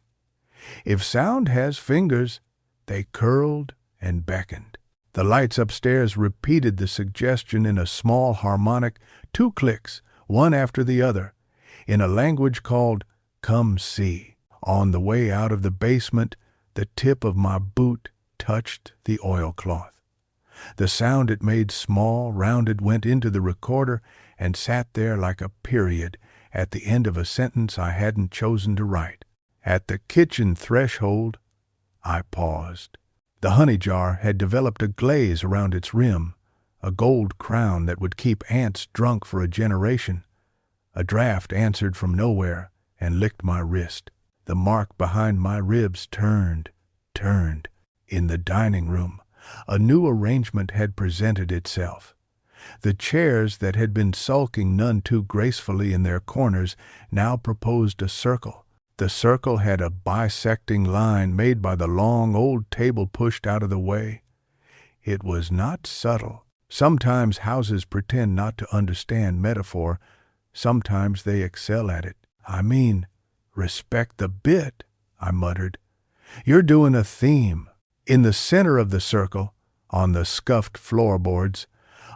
If sound has fingers, they curled and beckoned. The lights upstairs repeated the suggestion in a small harmonic, 2 clicks, one after the other, in a language called "Come See." On the way out of the basement, the tip of my boot touched the oilcloth. The sound it made, small, rounded, went into the recorder and sat there like a period at the end of a sentence I hadn't chosen to write. At the kitchen threshold, I paused. The honey jar had developed a glaze around its rim, a gold crown that would keep ants drunk for a generation. A draft answered from nowhere and licked my wrist. The mark behind my ribs turned. In the dining room, a new arrangement had presented itself. The chairs that had been sulking none too gracefully in their corners now proposed a circle. The circle had a bisecting line made by the long old table pushed out of the way. It was not subtle. Sometimes houses pretend not to understand metaphor. Sometimes they excel at it. I mean, respect the bit, I muttered. You're doing a theme. In the center of the circle, on the scuffed floorboards,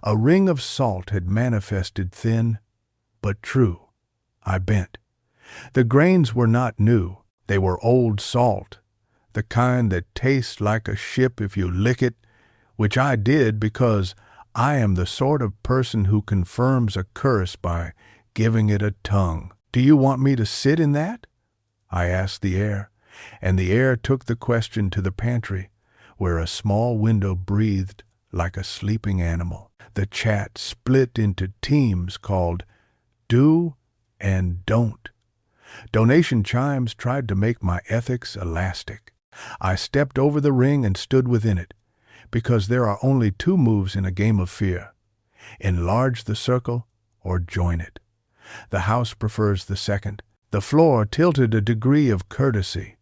a ring of salt had manifested, thin but true. I bent. The grains were not new. They were old salt, the kind that tastes like a ship if you lick it, which I did because I am the sort of person who confirms a curse by giving it a tongue. Do you want me to sit in that? I asked the air, and the air took the question to the pantry, where a small window breathed like a sleeping animal. The chat split into teams called Do and Don't. Donation chimes tried to make my ethics elastic. I stepped over the ring and stood within it, because there are only 2 moves in a game of fear: enlarge the circle or join it. The house prefers the second. The floor tilted a degree of courtesy.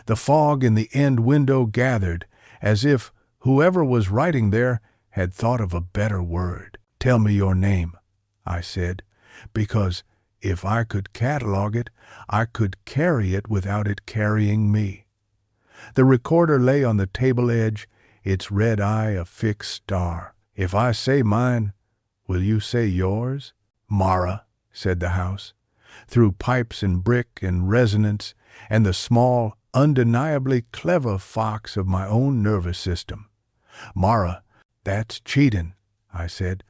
The fog in the end window gathered, as if whoever was writing there had thought of a better word. Tell me your name, I said, because if I could catalog it, I could carry it without it carrying me. The recorder lay on the table edge, its red eye a fixed star. If I say mine, will you say yours? Mara, said the house, through pipes and brick and resonance and the small, undeniably clever fox of my own nervous system. Mara, that's cheatin', I said.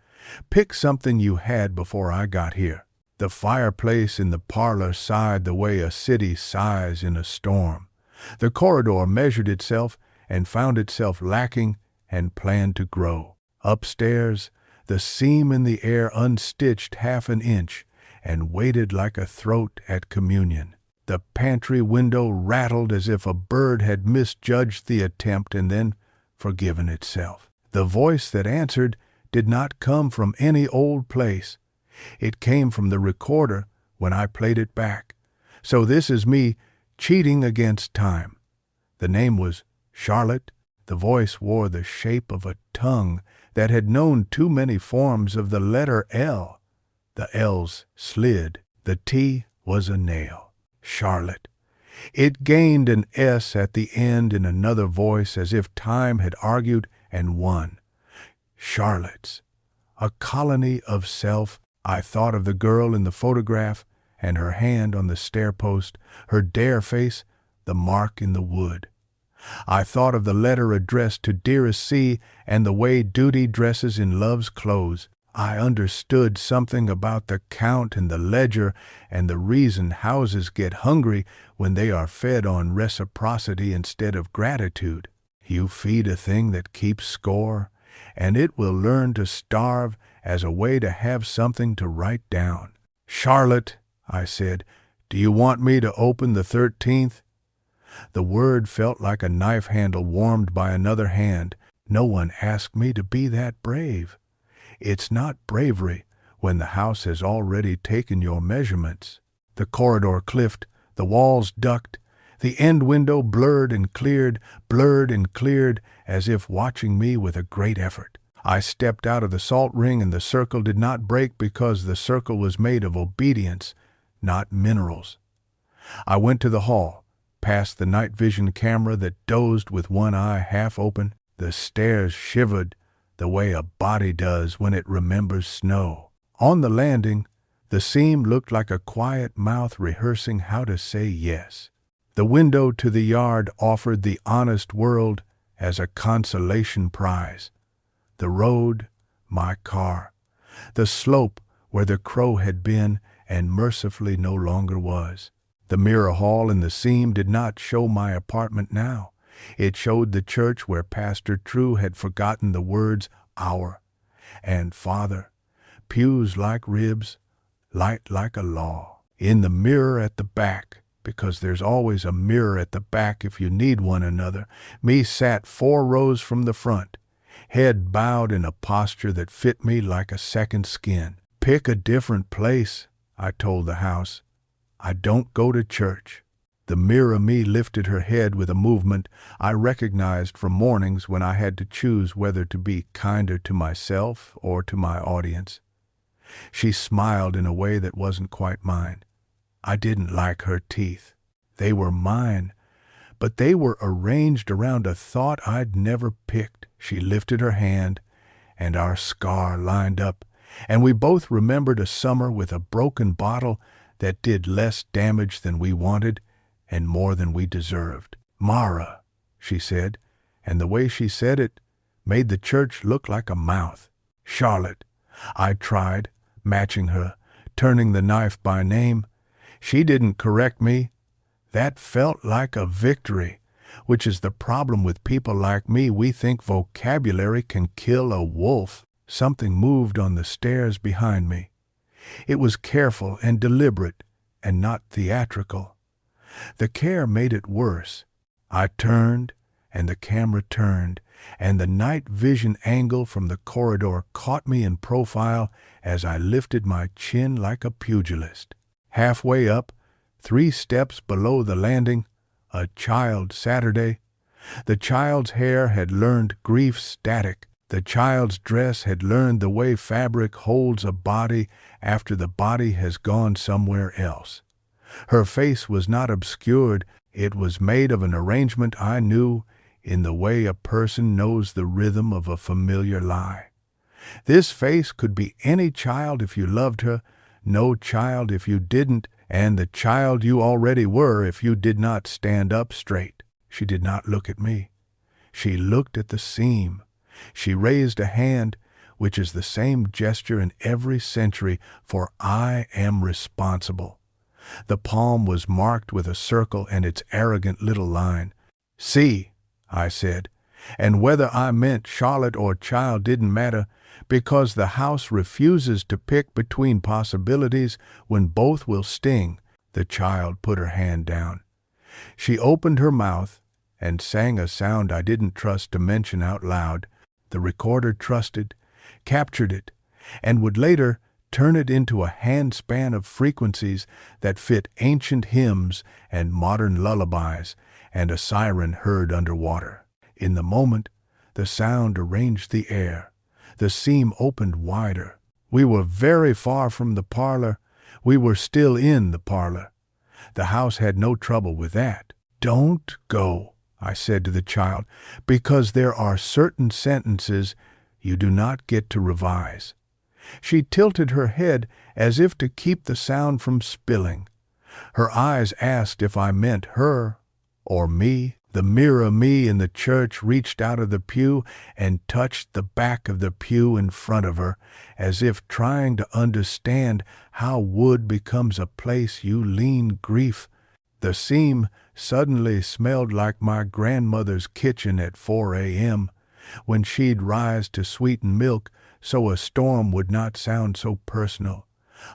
Pick something you had before I got here. The fireplace in the parlor sighed the way a city sighs in a storm. The corridor measured itself and found itself lacking and planned to grow. Upstairs, the seam in the air unstitched half an inch and waited like a throat at communion. The pantry window rattled as if a bird had misjudged the attempt and then forgiven itself. The voice that answered did not come from any old place. It came from the recorder when I played it back. So this is me cheating against time. The name was Charlotte. The voice wore the shape of a tongue that had known too many forms of the letter L. The L's slid. The T was a nail. Charlotte. It gained an S at the end in another voice as if time had argued and won. Charlotte's. A colony of self. I thought of the girl in the photograph and her hand on the stairpost, her dare face, the mark in the wood. I thought of the letter addressed to dearest C and the way duty dresses in love's clothes. I understood something about the count and the ledger and the reason houses get hungry when they are fed on reciprocity instead of gratitude. You feed a thing that keeps score, and it will learn to starve as a way to have something to write down. "Charlotte," I said, "do you want me to open the 13th? The word felt like a knife handle warmed by another hand. No one asked me to be that brave. It's not bravery when the house has already taken your measurements. The corridor cliffed, the walls ducked, the end window blurred and cleared, as if watching me with a great effort. I stepped out of the salt ring and the circle did not break because the circle was made of obedience, not minerals. I went to the hall, past the night vision camera that dozed with one eye half open. The stairs shivered the way a body does when it remembers snow. On the landing, the seam looked like a quiet mouth rehearsing how to say yes. The window to the yard offered the honest world as a consolation prize. The road, my car. The slope where the crow had been and mercifully no longer was. The mirror hall in the seam did not show my apartment now. It showed the church where Pastor True had forgotten the words "our" and "Father," pews like ribs, light like a law. In the mirror at the back, because there's always a mirror at the back if you need one another, me sat 4 rows from the front, head bowed in a posture that fit me like a second skin. "Pick a different place," I told the house. "I don't go to church." The mirror me lifted her head with a movement I recognized from mornings when I had to choose whether to be kinder to myself or to my audience. She smiled in a way that wasn't quite mine. I didn't like her teeth. They were mine, but they were arranged around a thought I'd never picked. She lifted her hand, and our scar lined up, and we both remembered a summer with a broken bottle that did less damage than we wanted and more than we deserved. "Mara," she said, and the way she said it made the church look like a mouth. "Charlotte," I tried, matching her, turning the knife by name. She didn't correct me. That felt like a victory, which is the problem with people like me. We think vocabulary can kill a wolf. Something moved on the stairs behind me. It was careful and deliberate and not theatrical. The care made it worse. I turned, and the camera turned, and the night vision angle from the corridor caught me in profile as I lifted my chin like a pugilist. Halfway up, 3 steps below the landing, a child Saturday. The child's hair had learned grief static. The child's dress had learned the way fabric holds a body after the body has gone somewhere else. Her face was not obscured. It was made of an arrangement I knew in the way a person knows the rhythm of a familiar lie. This face could be any child if you loved her, no child if you didn't, and the child you already were if you did not stand up straight. She did not look at me. She looked at the seam. She raised a hand, which is the same gesture in every century, for I am responsible. The palm was marked with a circle and its arrogant little line. "See," I said, and whether I meant Charlotte or child didn't matter, because the house refuses to pick between possibilities when both will sting. The child put her hand down. She opened her mouth and sang a sound I didn't trust to mention out loud. The recorder trusted, captured it, and would later turn it into a handspan of frequencies that fit ancient hymns and modern lullabies and a siren heard underwater. In the moment, the sound arranged the air. The seam opened wider. We were very far from the parlor. We were still in the parlor. The house had no trouble with that. "Don't go," I said to the child, "because there are certain sentences you do not get to revise." She tilted her head as if to keep the sound from spilling. Her eyes asked if I meant her or me. The mirror me in the church reached out of the pew and touched the back of the pew in front of her, as if trying to understand how wood becomes a place you lean grief. The seam suddenly smelled like my grandmother's kitchen at 4 a.m., when she'd rise to sweeten milk so a storm would not sound so personal.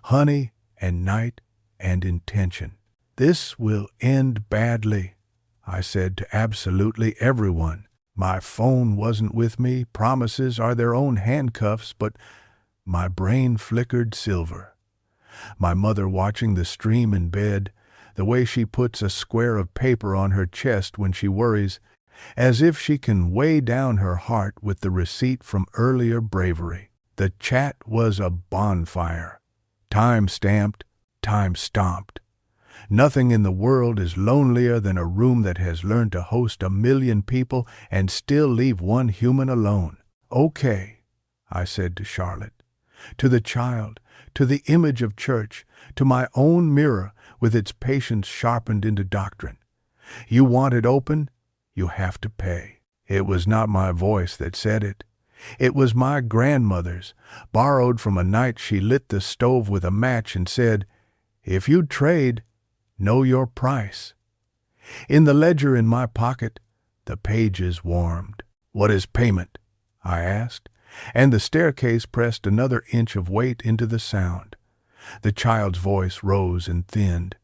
Honey and night and intention. This will end badly, I said to absolutely everyone. My phone wasn't with me. Promises are their own handcuffs, but my brain flickered silver. My mother watching the stream in bed, the way she puts a square of paper on her chest when she worries, as if she can weigh down her heart with the receipt from earlier bravery. The chat was a bonfire. Time stamped, time stomped. Nothing in the world is lonelier than a room that has learned to host 1 million people and still leave one human alone. Okay, I said to Charlotte, to the child, to the image of church, to my own mirror with its patience sharpened into doctrine. You want it open? You have to pay. It was not my voice that said it. It was my grandmother's, borrowed from a night she lit the stove with a match and said, "If you trade, know your price." In the ledger in my pocket, the pages warmed. "What is payment?" I asked, and the staircase pressed another inch of weight into the sound. The child's voice rose and thinned.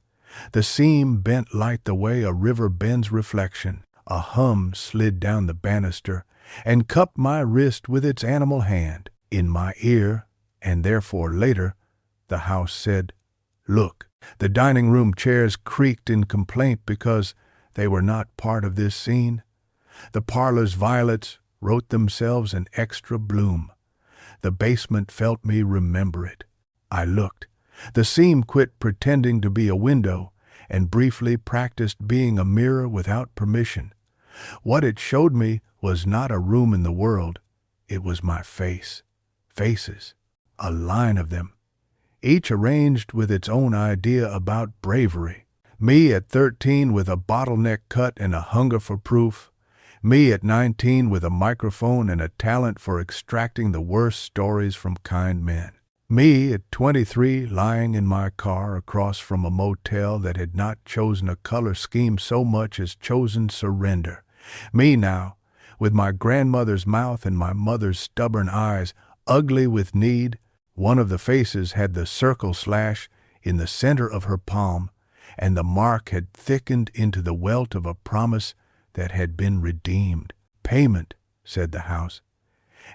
The seam bent light the way a river bends reflection. A hum slid down the banister and cupped my wrist with its animal hand. In my ear, and therefore later, the house said, "Look." The dining room chairs creaked in complaint because they were not part of this scene. The parlor's violets wrote themselves an extra bloom. The basement felt me remember it. I looked. The seam quit pretending to be a window and briefly practiced being a mirror without permission. What it showed me was not a room in the world. It was my face. Faces. A line of them. Each arranged with its own idea about bravery. Me at 13 with a bottleneck cut and a hunger for proof. Me at 19 with a microphone and a talent for extracting the worst stories from kind men. Me at 23 lying in my car across from a motel that had not chosen a color scheme so much as chosen surrender. Me now, with my grandmother's mouth and my mother's stubborn eyes, ugly with need. One of the faces had the circle slash in the center of her palm, and the mark had thickened into the welt of a promise that had been redeemed. "Payment," said the house,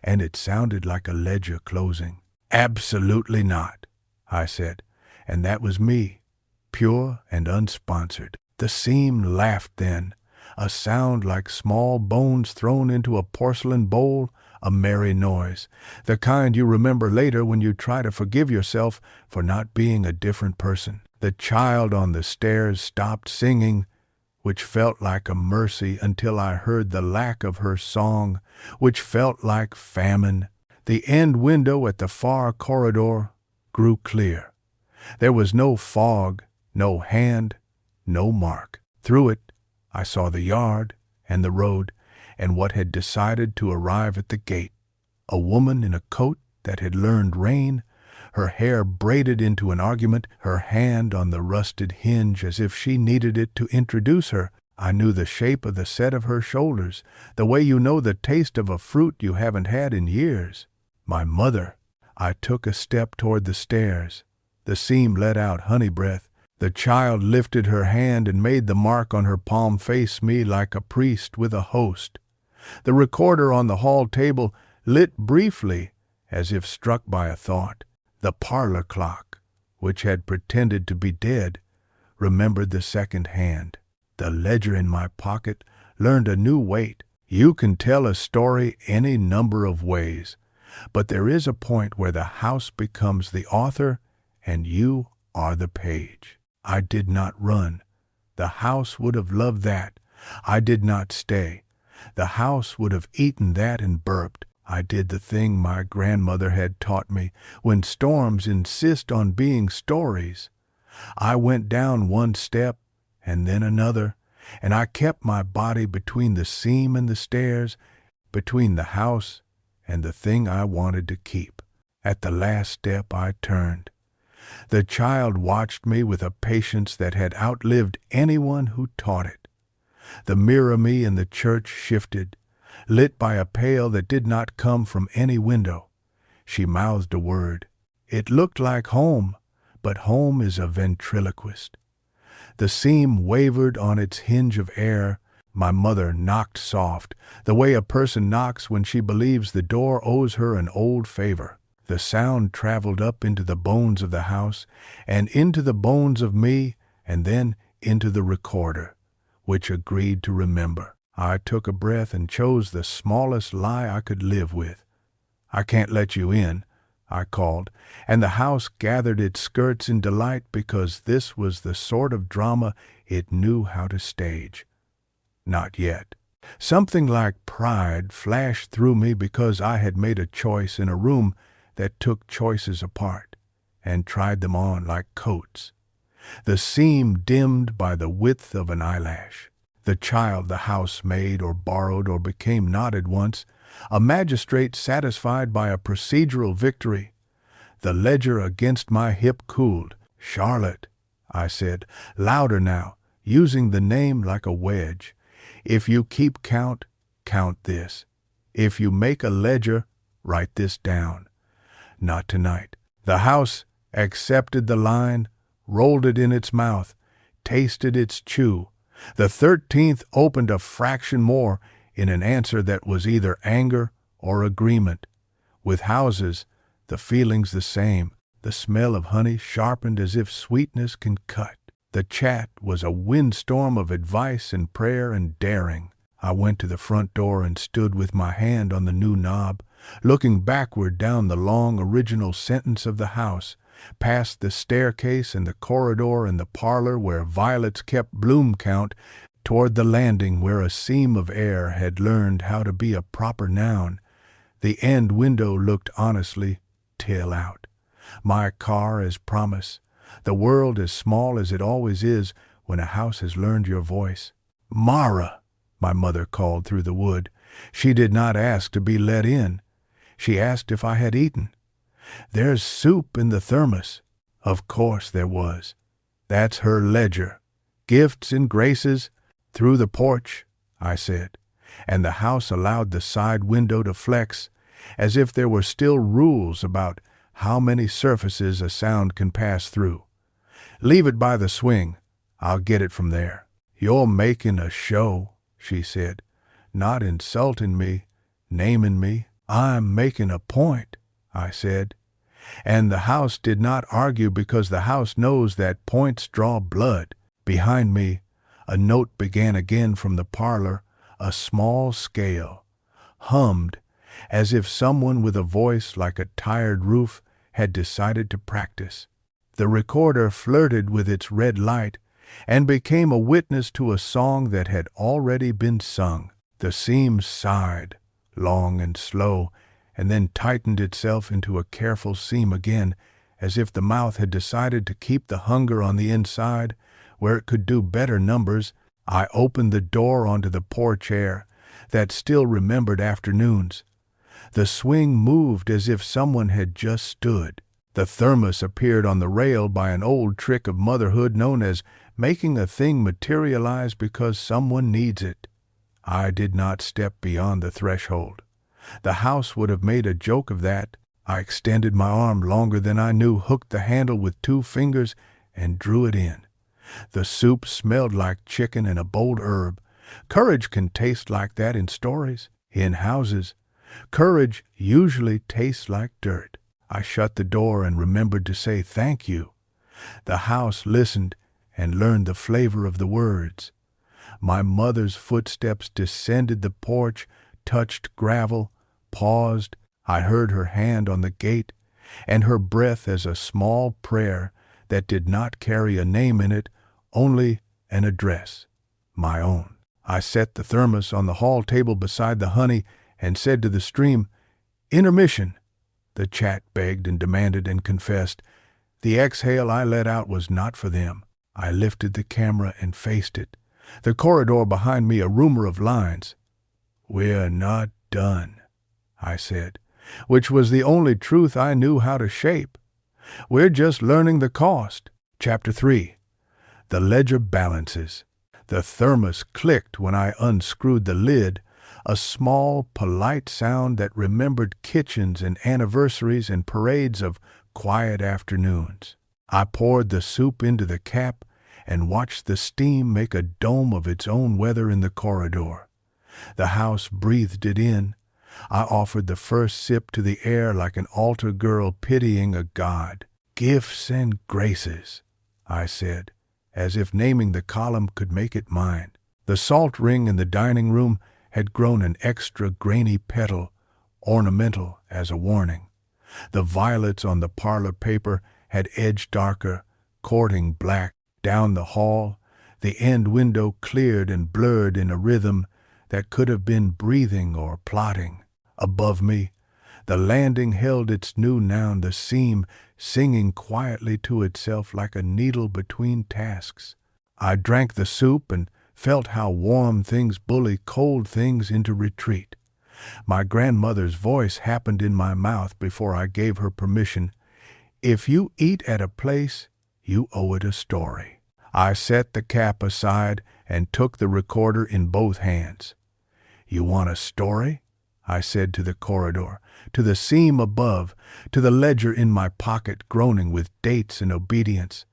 and it sounded like a ledger closing. "Absolutely not," I said, and that was me, pure and unsponsored. The seam laughed then, a sound like small bones thrown into a porcelain bowl, a merry noise, the kind you remember later when you try to forgive yourself for not being a different person. The child on the stairs stopped singing, which felt like a mercy until I heard the lack of her song, which felt like famine. The end window at the far corridor grew clear. There was no fog, no hand, no mark. Through it, I saw the yard and the road and what had decided to arrive at the gate. A woman in a coat that had learned rain, her hair braided into an argument, her hand on the rusted hinge as if she needed it to introduce her. I knew the shape of the set of her shoulders, the way you know the taste of a fruit you haven't had in years. My mother. I took a step toward the stairs. The seam let out honey breath. The child lifted her hand and made the mark on her palm face me like a priest with a host. The recorder on the hall table lit briefly, as if struck by a thought. The parlor clock, which had pretended to be dead, remembered the second hand. The ledger in my pocket learned a new weight. You can tell a story any number of ways, but there is a point where the house becomes the author and you are the page. I did not run. The house would have loved that. I did not stay. The house would have eaten that and burped. I did the thing my grandmother had taught me when storms insist on being stories. I went down one step and then another, and I kept my body between the seam and the stairs, between the house and the thing I wanted to keep. At the last step I turned. The child watched me with a patience that had outlived anyone who taught it. The mirror me in the church shifted, lit by a pale that did not come from any window. She mouthed a word. It looked like home, but home is a ventriloquist. The seam wavered on its hinge of air. My mother knocked soft, the way a person knocks when she believes the door owes her an old favor. The sound traveled up into the bones of the house, and into the bones of me, and then into the recorder, which agreed to remember. I took a breath and chose the smallest lie I could live with. "I can't let you in," I called, and the house gathered its skirts in delight because this was the sort of drama it knew how to stage. Not yet. Something like pride flashed through me because I had made a choice in a room that took choices apart and tried them on like coats. The seam dimmed by the width of an eyelash. The child the house made or borrowed or became knotted once, a magistrate satisfied by a procedural victory. The ledger against my hip cooled. "Charlotte," I said, louder now, using the name like a wedge. "If you keep count, count this. If you make a ledger, write this down." Not tonight. The house accepted the line, rolled it in its mouth, tasted its chew. The 13th opened a fraction more in an answer that was either anger or agreement. With houses, the feeling's the same. The smell of honey sharpened as if sweetness can cut. The chat was a windstorm of advice and prayer and daring. I went to the front door and stood with my hand on the new knob, looking backward down the long original sentence of the house, past the staircase and the corridor and the parlor where violets kept bloom count, toward the landing where a seam of air had learned how to be a proper noun. The end window looked honestly tail out. My car as promise. The world as small as it always is when a house has learned your voice. "Mara," my mother called through the wood. She did not ask to be let in. She asked if I had eaten. "There's soup in the thermos." Of course there was. That's her ledger. "Gifts and graces through the porch," I said, and the house allowed the side window to flex, as if there were still rules about how many surfaces a sound can pass through. "Leave it by the swing. I'll get it from there." "You're making a show," she said, not insulting me, naming me. "I'm making a point," I said. And the house did not argue because the house knows that points draw blood. Behind me, a note began again from the parlor, a small scale, hummed, as if someone with a voice like a tired roof had decided to practice. The recorder flirted with its red light and became a witness to a song that had already been sung. The seam sighed, long and slow, and then tightened itself into a careful seam again, as if the mouth had decided to keep the hunger on the inside, where it could do better numbers. I opened the door onto the porch air, that still remembered afternoons. The swing moved as if someone had just stood. The thermos appeared on the rail by an old trick of motherhood known as making a thing materialize because someone needs it. I did not step beyond the threshold. The house would have made a joke of that. I extended my arm longer than I knew, hooked the handle with 2 fingers, and drew it in. The soup smelled like chicken and a bold herb. Courage can taste like that in stories, in houses. Courage usually tastes like dirt. I shut the door and remembered to say thank you. The house listened and learned the flavor of the words. My mother's footsteps descended the porch, touched gravel, paused. I heard her hand on the gate, and her breath as a small prayer that did not carry a name in it, only an address, my own. I set the thermos on the hall table beside the honey and said to the stream, "Intermission." The chat begged and demanded and confessed. The exhale I let out was not for them. I lifted the camera and faced it. The corridor behind me a rumor of lines. "We're not done," I said, which was the only truth I knew how to shape. "We're just learning the cost." Chapter 3. The ledger balances. The thermos clicked when I unscrewed the lid, a small, polite sound that remembered kitchens and anniversaries and parades of quiet afternoons. I poured the soup into the cap and watched the steam make a dome of its own weather in the corridor. The house breathed it in. I offered the first sip to the air like an altar girl pitying a god. "Gifts and graces," I said, as if naming the column could make it mine. The salt ring in the dining room had grown an extra grainy petal, ornamental as a warning. The violets on the parlor paper had edged darker, courting black. Down the hall, the end window cleared and blurred in a rhythm that could have been breathing or plotting. Above me, the landing held its new noun, the seam, singing quietly to itself like a needle between tasks. I drank the soup and felt how warm things bully cold things into retreat. My grandmother's voice happened in my mouth before I gave her permission. "If you eat at a place, you owe it a story." I set the cap aside and took the recorder in both hands. "You want a story?" I said to the corridor, to the seam above, to the ledger in my pocket groaning with dates and obedience.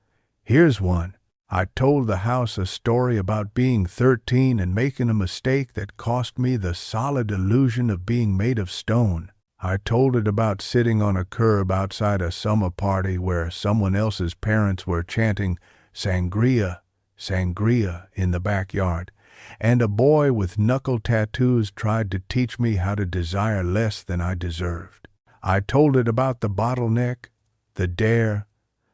"Here's one. I told the house a story about being 13 and making a mistake that cost me the solid illusion of being made of stone. I told it about sitting on a curb outside a summer party where someone else's parents were chanting sangria, sangria in the backyard, and a boy with knuckle tattoos tried to teach me how to desire less than I deserved. I told it about the bottleneck, the dare,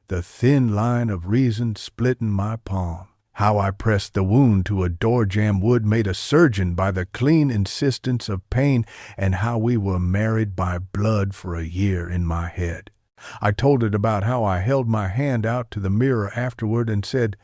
the thin line of reason splitting my palm. How I pressed the wound to a door jamb wood made a surgeon by the clean insistence of pain, and how we were married by blood for a year in my head. I told it about how I held my hand out to the mirror afterward and said,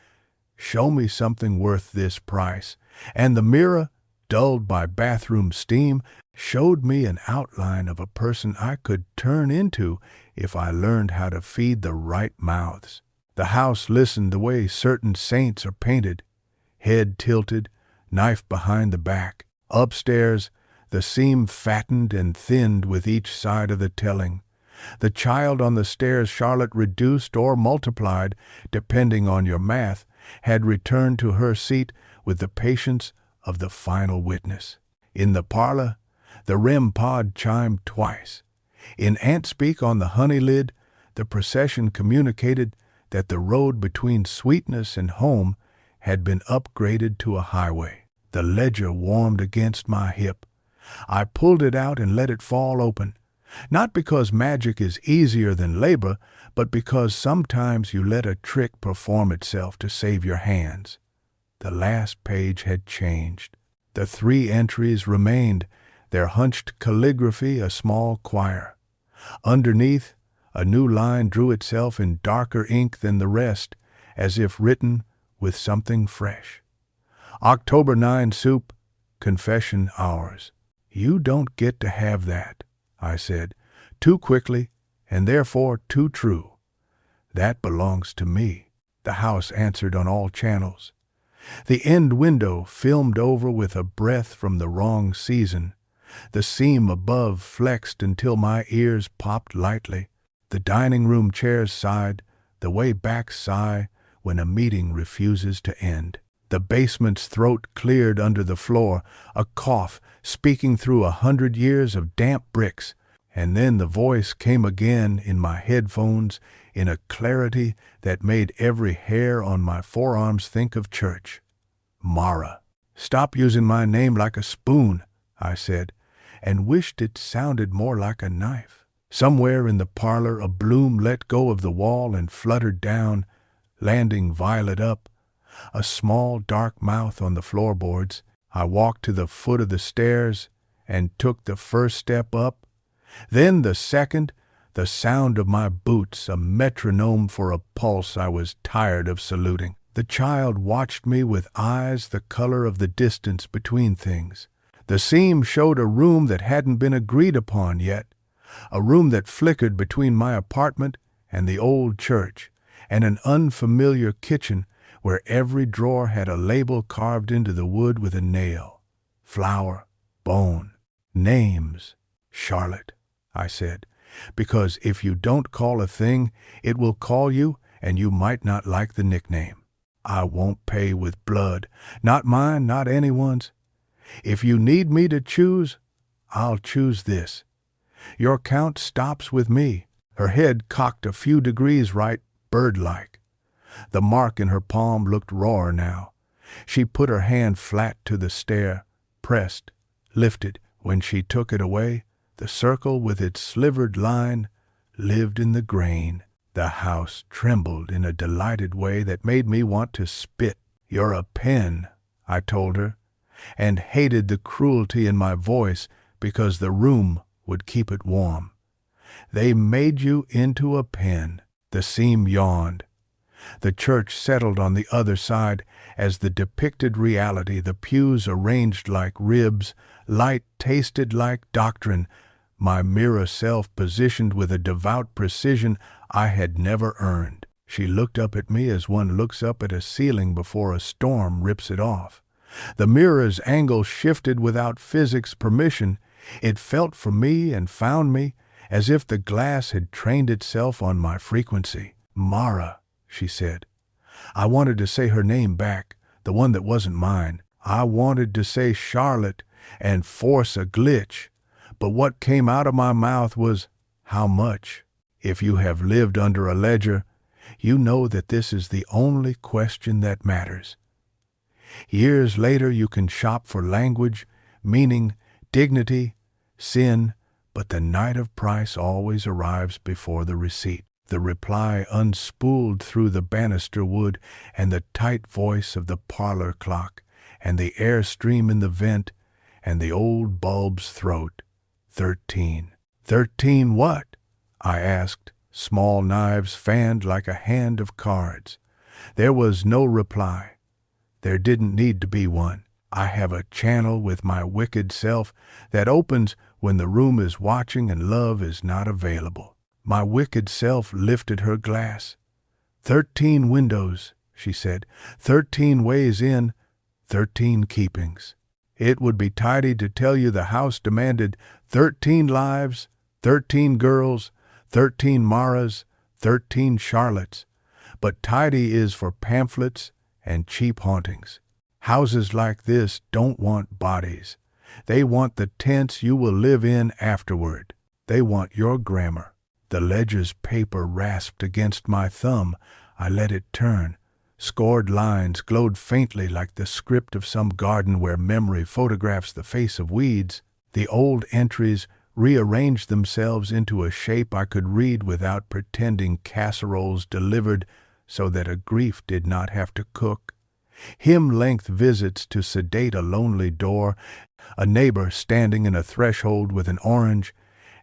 "Show me something worth this price." And the mirror, dulled by bathroom steam, showed me an outline of a person I could turn into if I learned how to feed the right mouths. The house listened the way certain saints are painted, head tilted, knife behind the back. Upstairs, the seam fattened and thinned with each side of the telling. The child on the stairs Charlotte reduced or multiplied, depending on your math, had returned to her seat with the patience of the final witness. In the parlor, the REM pod chimed twice. In ant speak on the honey lid, the procession communicated that the road between sweetness and home had been upgraded to a highway. The ledger warmed against my hip. I pulled it out and let it fall open, not because magic is easier than labor, but because sometimes you let a trick perform itself to save your hands. The last page had changed. The 3 entries remained, their hunched calligraphy a small choir. Underneath, a new line drew itself in darker ink than the rest, as if written with something fresh. October 9 soup, confession hours. "You don't get to have that," I said, too quickly and therefore too true. "That belongs to me," the house answered on all channels. The end window filmed over with a breath from the wrong season. The seam above flexed until my ears popped lightly. The dining room chairs sighed, the way backs sigh when a meeting refuses to end. The basement's throat cleared under the floor, a cough speaking through 100 years of damp bricks, and then the voice came again in my headphones in a clarity that made every hair on my forearms think of church. "Mara." "Stop using my name like a spoon," I said, and wished it sounded more like a knife. Somewhere in the parlor a bloom let go of the wall and fluttered down, landing violet up, a small dark mouth on the floorboards. I walked to the foot of the stairs and took the first step up, then the second, the sound of my boots, a metronome for a pulse I was tired of saluting. The child watched me with eyes the color of the distance between things. The seam showed a room that hadn't been agreed upon yet, a room that flickered between my apartment and the old church, and an unfamiliar kitchen where every drawer had a label carved into the wood with a nail. Flour, bone, names. Charlotte, I said, because if you don't call a thing, it will call you, and you might not like the nickname. I won't pay with blood, not mine, not anyone's. If you need me to choose, I'll choose this. Your count stops with me. Her head cocked a few degrees right, bird-like. The mark in her palm looked rawer now. She put her hand flat to the stair, pressed, lifted. When she took it away, the circle with its slivered line lived in the grain. The house trembled in a delighted way that made me want to spit. "You're a pen," I told her, and hated the cruelty in my voice because the room would keep it warm. "They made you into a pen." The seam yawned. The church settled on the other side as the depicted reality, the pews arranged like ribs, light tasted like doctrine, my mirror self positioned with a devout precision I had never earned. She looked up at me as one looks up at a ceiling before a storm rips it off. The mirror's angle shifted without physics' permission. It felt for me and found me, as if the glass had trained itself on my frequency. "Mara," she said. I wanted to say her name back, the one that wasn't mine. I wanted to say Charlotte and force a glitch, but what came out of my mouth was, "How much?" If you have lived under a ledger, you know that this is the only question that matters. Years later you can shop for language, meaning, dignity, sin, but the night of price always arrives before the receipt. The reply unspooled through the banister wood and the tight voice of the parlor clock, and the airstream in the vent, and the old bulb's throat. 13. 13 what? I asked, small knives fanned like a hand of cards. There was no reply. There didn't need to be one. I have a channel with my wicked self that opens when the room is watching and love is not available. My wicked self lifted her glass. 13 windows, she said. 13 ways in, 13 keepings. It would be tidy to tell you the house demanded 13 lives, 13 girls, 13 Maras, 13 Charlottes. But tidy is for pamphlets and cheap hauntings. Houses like this don't want bodies. They want the tents you will live in afterward. They want your grammar. The ledger's paper rasped against my thumb. I let it turn. Scored lines glowed faintly like the script of some garden where memory photographs the face of weeds. The old entries rearranged themselves into a shape I could read without pretending casseroles delivered so that a grief did not have to cook. Hymn-length visits to sedate a lonely door, a neighbor standing in a threshold with an orange,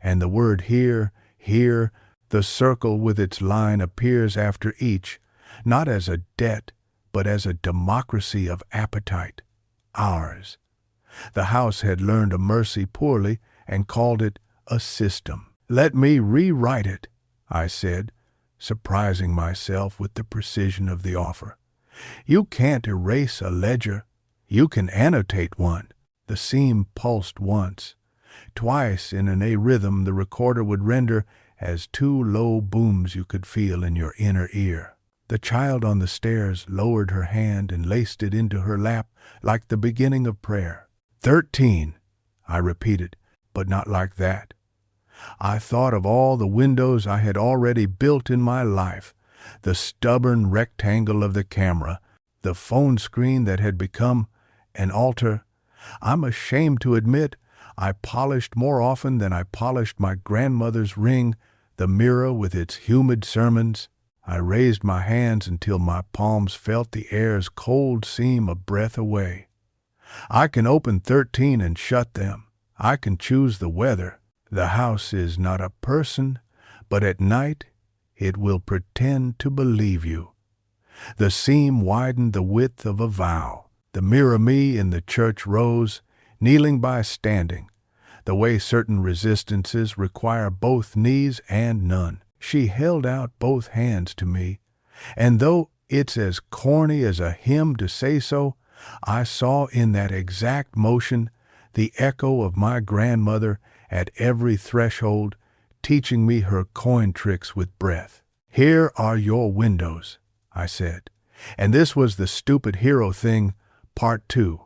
and the word here, here, the circle with its line appears after each, not as a debt, but as a democracy of appetite, ours. The house had learned a mercy poorly and called it a system. "Let me rewrite it," I said, surprising myself with the precision of the offer. "You can't erase a ledger. You can annotate one." The seam pulsed once. Twice in an A rhythm the recorder would render as two low booms you could feel in your inner ear. The child on the stairs lowered her hand and laced it into her lap like the beginning of prayer. 13, I repeated, but not like that. I thought of all the windows I had already built in my life, the stubborn rectangle of the camera, the phone screen that had become an altar. I'm ashamed to admit I polished more often than I polished my grandmother's ring, the mirror with its humid sermons. I raised my hands until my palms felt the air's cold seam a breath away. I can open 13 and shut them. I can choose the weather. The house is not a person, but at night it will pretend to believe you. The seam widened the width of a vow. The mirror me in the church rose, kneeling by standing, the way certain resistances require both knees and none. She held out both hands to me, and though it's as corny as a hymn to say so, I saw in that exact motion the echo of my grandmother at every threshold, teaching me her coin tricks with breath. "Here are your windows," I said. And this was the stupid hero thing, part 2.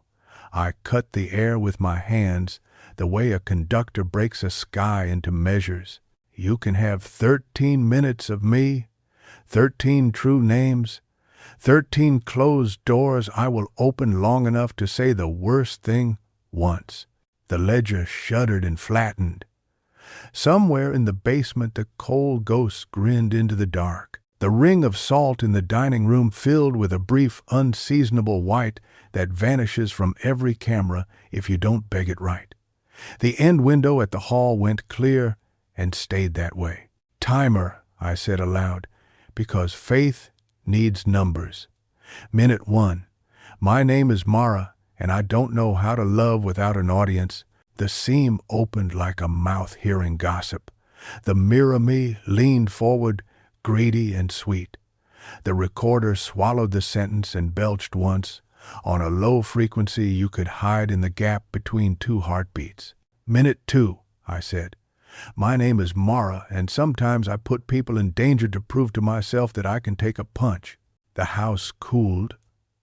I cut the air with my hands, the way a conductor breaks a sky into measures. You can have 13 minutes of me, 13 true names, 13 closed doors I will open long enough to say the worst thing once. The ledger shuddered and flattened. Somewhere in the basement the cold ghost grinned into the dark. The ring of salt in the dining room filled with a brief, unseasonable white that vanishes from every camera if you don't beg it right. The end window at the hall went clear and stayed that way. "Timer," I said aloud, because faith needs numbers. Minute 1. My name is Mara, and I don't know how to love without an audience. The seam opened like a mouth hearing gossip. The mirror me leaned forward, greedy and sweet. The recorder swallowed the sentence and belched once, on a low frequency you could hide in the gap between 2 heartbeats. Minute 2, I said. My name is Mara, and sometimes I put people in danger to prove to myself that I can take a punch. The house cooled,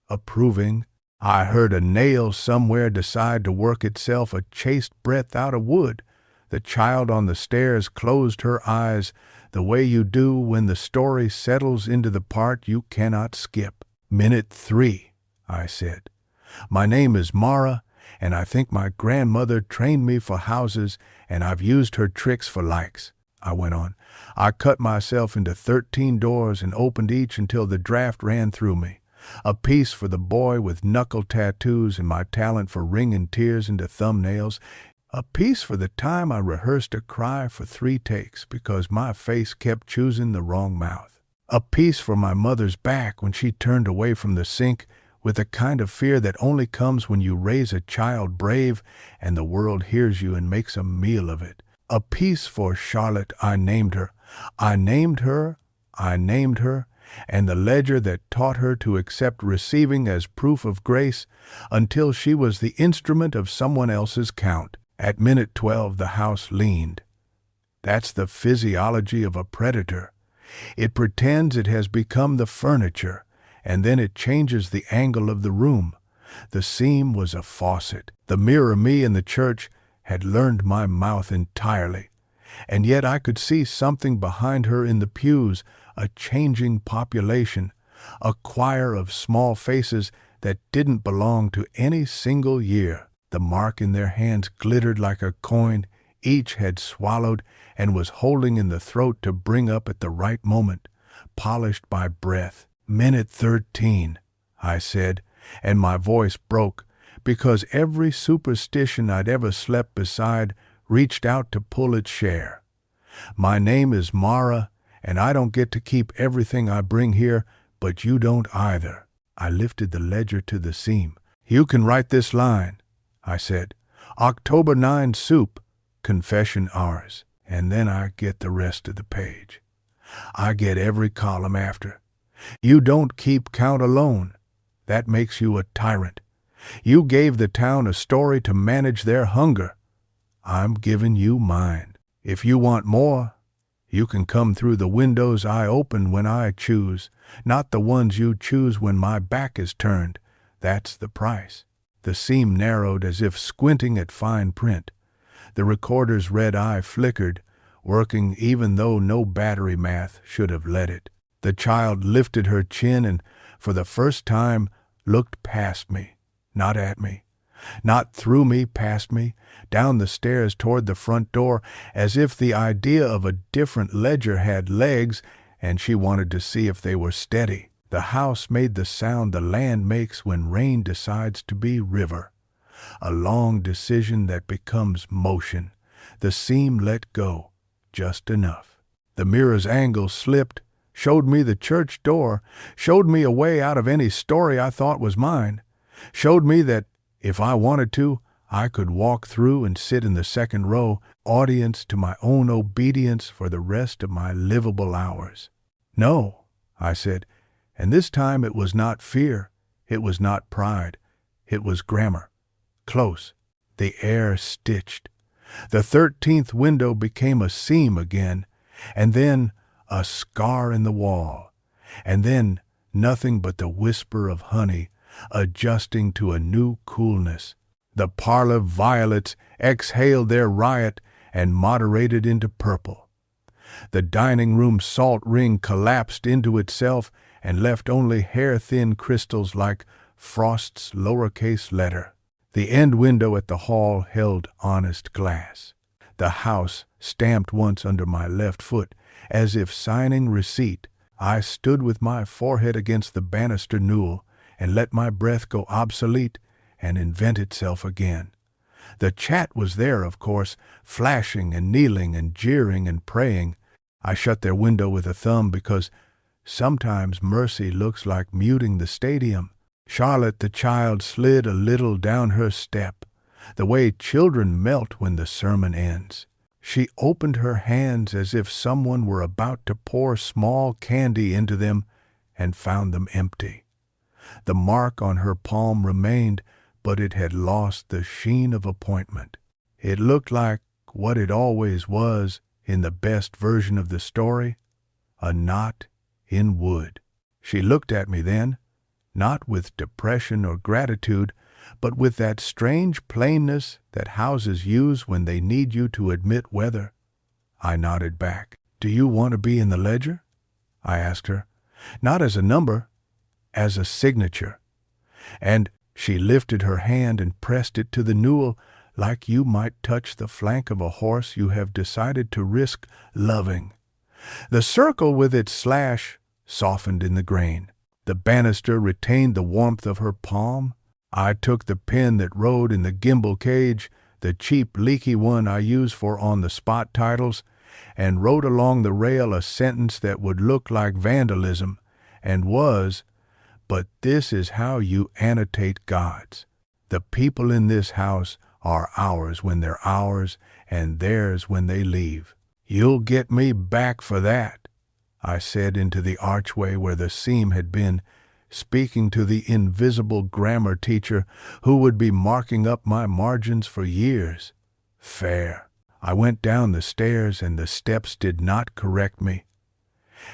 approving. I heard a nail somewhere decide to work itself a chaste breath out of wood. The child on the stairs closed her eyes, the way you do when the story settles into the part you cannot skip. Minute 3, I said. My name is Mara, and I think my grandmother trained me for houses, and I've used her tricks for likes. I went on. I cut myself into 13 doors and opened each until the draft ran through me. A piece for the boy with knuckle tattoos and my talent for wringing tears into thumbnails. A piece for the time I rehearsed a cry for 3 takes because my face kept choosing the wrong mouth. A piece for my mother's back when she turned away from the sink with the kind of fear that only comes when you raise a child brave and the world hears you and makes a meal of it. A piece for Charlotte, I named her. I named her, and the ledger that taught her to accept receiving as proof of grace until she was the instrument of someone else's count. At minute 12, the house leaned. That's the physiology of a predator. It pretends it has become the furniture, and then it changes the angle of the room. The seam was a faucet. The mirror me in the church had learned my mouth entirely, and yet I could see something behind her in the pews, a changing population, a choir of small faces that didn't belong to any single year. The mark in their hands glittered like a coin each had swallowed and was holding in the throat to bring up at the right moment, polished by breath. Minute 13, I said, and my voice broke because every superstition I'd ever slept beside reached out to pull its share. My name is Mara, and I don't get to keep everything I bring here, but you don't either. I lifted the ledger to the seam. You can write this line, I said. October 9 soup, confession ours. And then I get the rest of the page. I get every column after. You don't keep count alone. That makes you a tyrant. You gave the town a story to manage their hunger. I'm giving you mine. If you want more, you can come through the windows I open when I choose, not the ones you choose when my back is turned. That's the price. The seam narrowed as if squinting at fine print. The recorder's red eye flickered, working even though no battery math should have let it. The child lifted her chin and, for the first time, looked past me, not at me, not through me, past me, down the stairs toward the front door, as if the idea of a different ledger had legs and she wanted to see if they were steady. The house made the sound the land makes when rain decides to be river, a long decision that becomes motion. The seam let go, just enough. The mirror's angle slipped, showed me the church door, showed me a way out of any story I thought was mine, showed me that, if I wanted to, I could walk through and sit in the second row, audience to my own obedience for the rest of my livable hours. No, I said, and this time it was not fear, it was not pride, it was grammar. Close. The air stitched. The 13th window became a seam again, and then a scar in the wall, and then nothing but the whisper of honey adjusting to a new coolness. The parlor violets exhaled their riot and moderated into purple. The dining room salt ring collapsed into itself and left only hair-thin crystals like frost's lowercase letter. The end window at the hall held honest glass. The house stamped once under my left foot, as if signing receipt. I stood with my forehead against the banister newel and let my breath go obsolete and invent itself again. The chat was there, of course, flashing and kneeling and jeering and praying. I shut their window with a thumb because sometimes mercy looks like muting the stadium. Charlotte the child slid a little down her step, the way children melt when the sermon ends. She opened her hands as if someone were about to pour small candy into them and found them empty. The mark on her palm remained, but it had lost the sheen of appointment. It looked like what it always was in the best version of the story, a knot in wood. She looked at me then, not with depression or gratitude, but with that strange plainness that houses use when they need you to admit weather. I nodded back. "Do you want to be in the ledger?" I asked her. "Not as a number, as a signature." And she lifted her hand and pressed it to the newel like you might touch the flank of a horse you have decided to risk loving. The circle with its slash softened in the grain. The banister retained the warmth of her palm. I took the pen that rode in the gimbal cage, the cheap leaky one I use for on-the-spot titles, and wrote along the rail a sentence that would look like vandalism, and was, "But this is how you annotate gods. The people in this house are ours when they're ours, and theirs when they leave. You'll get me back for that," I said into the archway where the seam had been, speaking to the invisible grammar teacher who would be marking up my margins for years. Fair. I went down the stairs, and the steps did not correct me.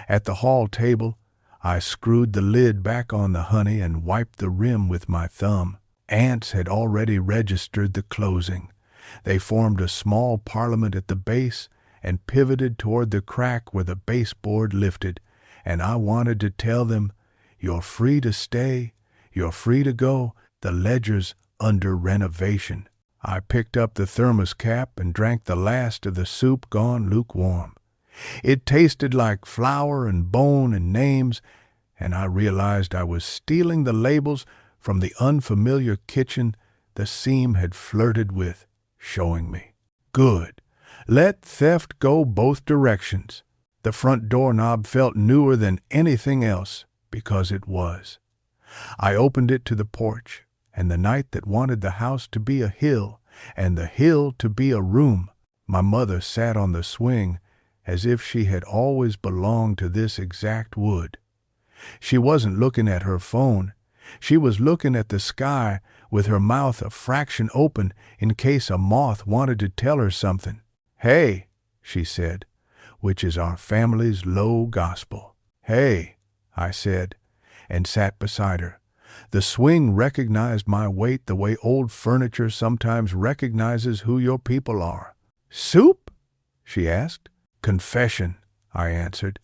At the hall table, I screwed the lid back on the honey and wiped the rim with my thumb. Ants had already registered the closing. They formed a small parliament at the base and pivoted toward the crack where the baseboard lifted, and I wanted to tell them, "You're free to stay, you're free to go, the ledger's under renovation." I picked up the thermos cap and drank the last of the soup gone lukewarm. It tasted like flour and bone and names, and I realized I was stealing the labels from the unfamiliar kitchen the seam had flirted with, showing me. Good. Let theft go both directions. The front doorknob felt newer than anything else because it was. I opened it to the porch, and the night that wanted the house to be a hill and the hill to be a room, my mother sat on the swing as if she had always belonged to this exact wood. She wasn't looking at her phone. She was looking at the sky with her mouth a fraction open in case a moth wanted to tell her something. "Hey," she said, which is our family's low gospel. "Hey," I said, and sat beside her. The swing recognized my weight the way old furniture sometimes recognizes who your people are. "Soup?" she asked. "Confession," I answered,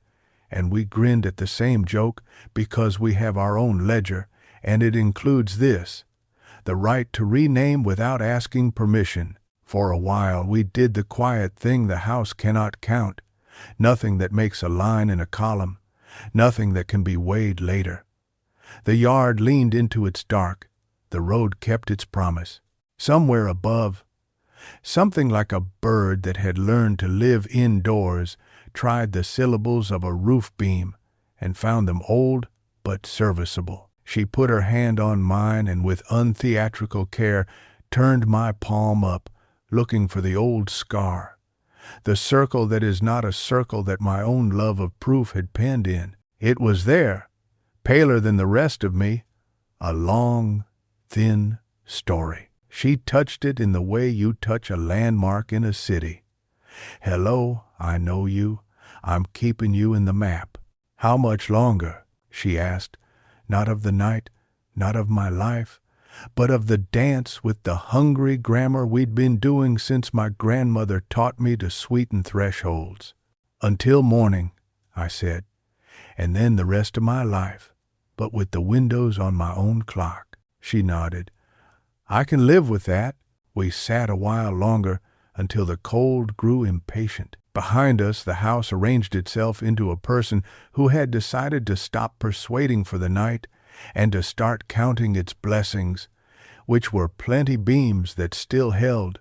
and we grinned at the same joke because we have our own ledger, and it includes this: the right to rename without asking permission. For a while we did the quiet thing the house cannot count, nothing that makes a line in a column, nothing that can be weighed later. The yard leaned into its dark, the road kept its promise. Somewhere above, something like a bird that had learned to live indoors tried the syllables of a roof beam, and found them old but serviceable. She put her hand on mine and with untheatrical care turned my palm up, looking for the old scar, the circle that is not a circle that my own love of proof had penned in. It was there, paler than the rest of me, a long, thin story. She touched it in the way you touch a landmark in a city. Hello, I know you. I'm keeping you in the map. How much longer? She asked. Not of the night, not of my life, but of the dance with the hungry grammar we'd been doing since my grandmother taught me to sweeten thresholds. Until morning, I said, and then the rest of my life, but with the windows on my own clock. She nodded. I can live with that. We sat a while longer until the cold grew impatient. Behind us, the house arranged itself into a person who had decided to stop persuading for the night and to start counting its blessings, which were plenty beams that still held,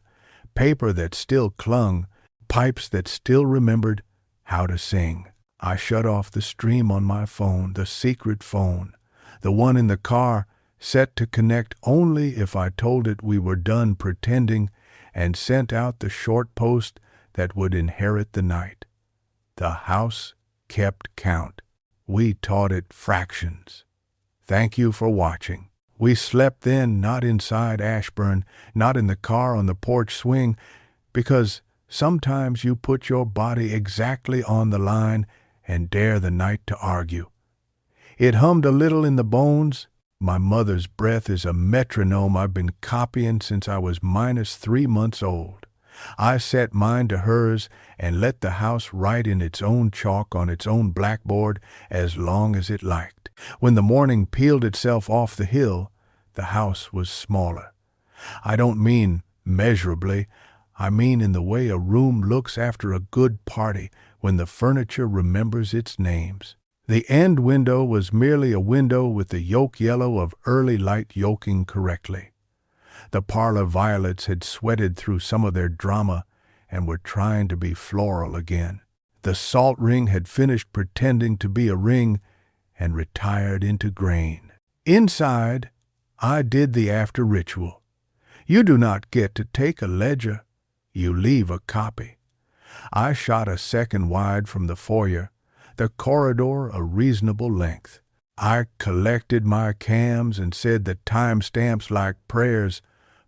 paper that still clung, pipes that still remembered how to sing. I shut off the stream on my phone, the secret phone, the one in the car, set to connect only if I told it we were done pretending, and sent out the short post that would inherit the night. The house kept count. We taught it fractions. Thank you for watching. We slept then, not inside Ashburn, not in the car on the porch swing, because sometimes you put your body exactly on the line and dare the night to argue. It hummed a little in the bones. My mother's breath is a metronome I've been copying since I was -3 months old. I set mine to hers and let the house write in its own chalk on its own blackboard as long as it liked. When the morning peeled itself off the hill, the house was smaller. I don't mean measurably. I mean in the way a room looks after a good party when the furniture remembers its names. The end window was merely a window with the yolk yellow of early light yolking correctly. The parlor violets had sweated through some of their drama and were trying to be floral again. The salt ring had finished pretending to be a ring and retired into grain. Inside, I did the after ritual. You do not get to take a ledger. You leave a copy. I shot a second wide from the foyer, the corridor a reasonable length. I collected my cams and said the timestamps like prayers.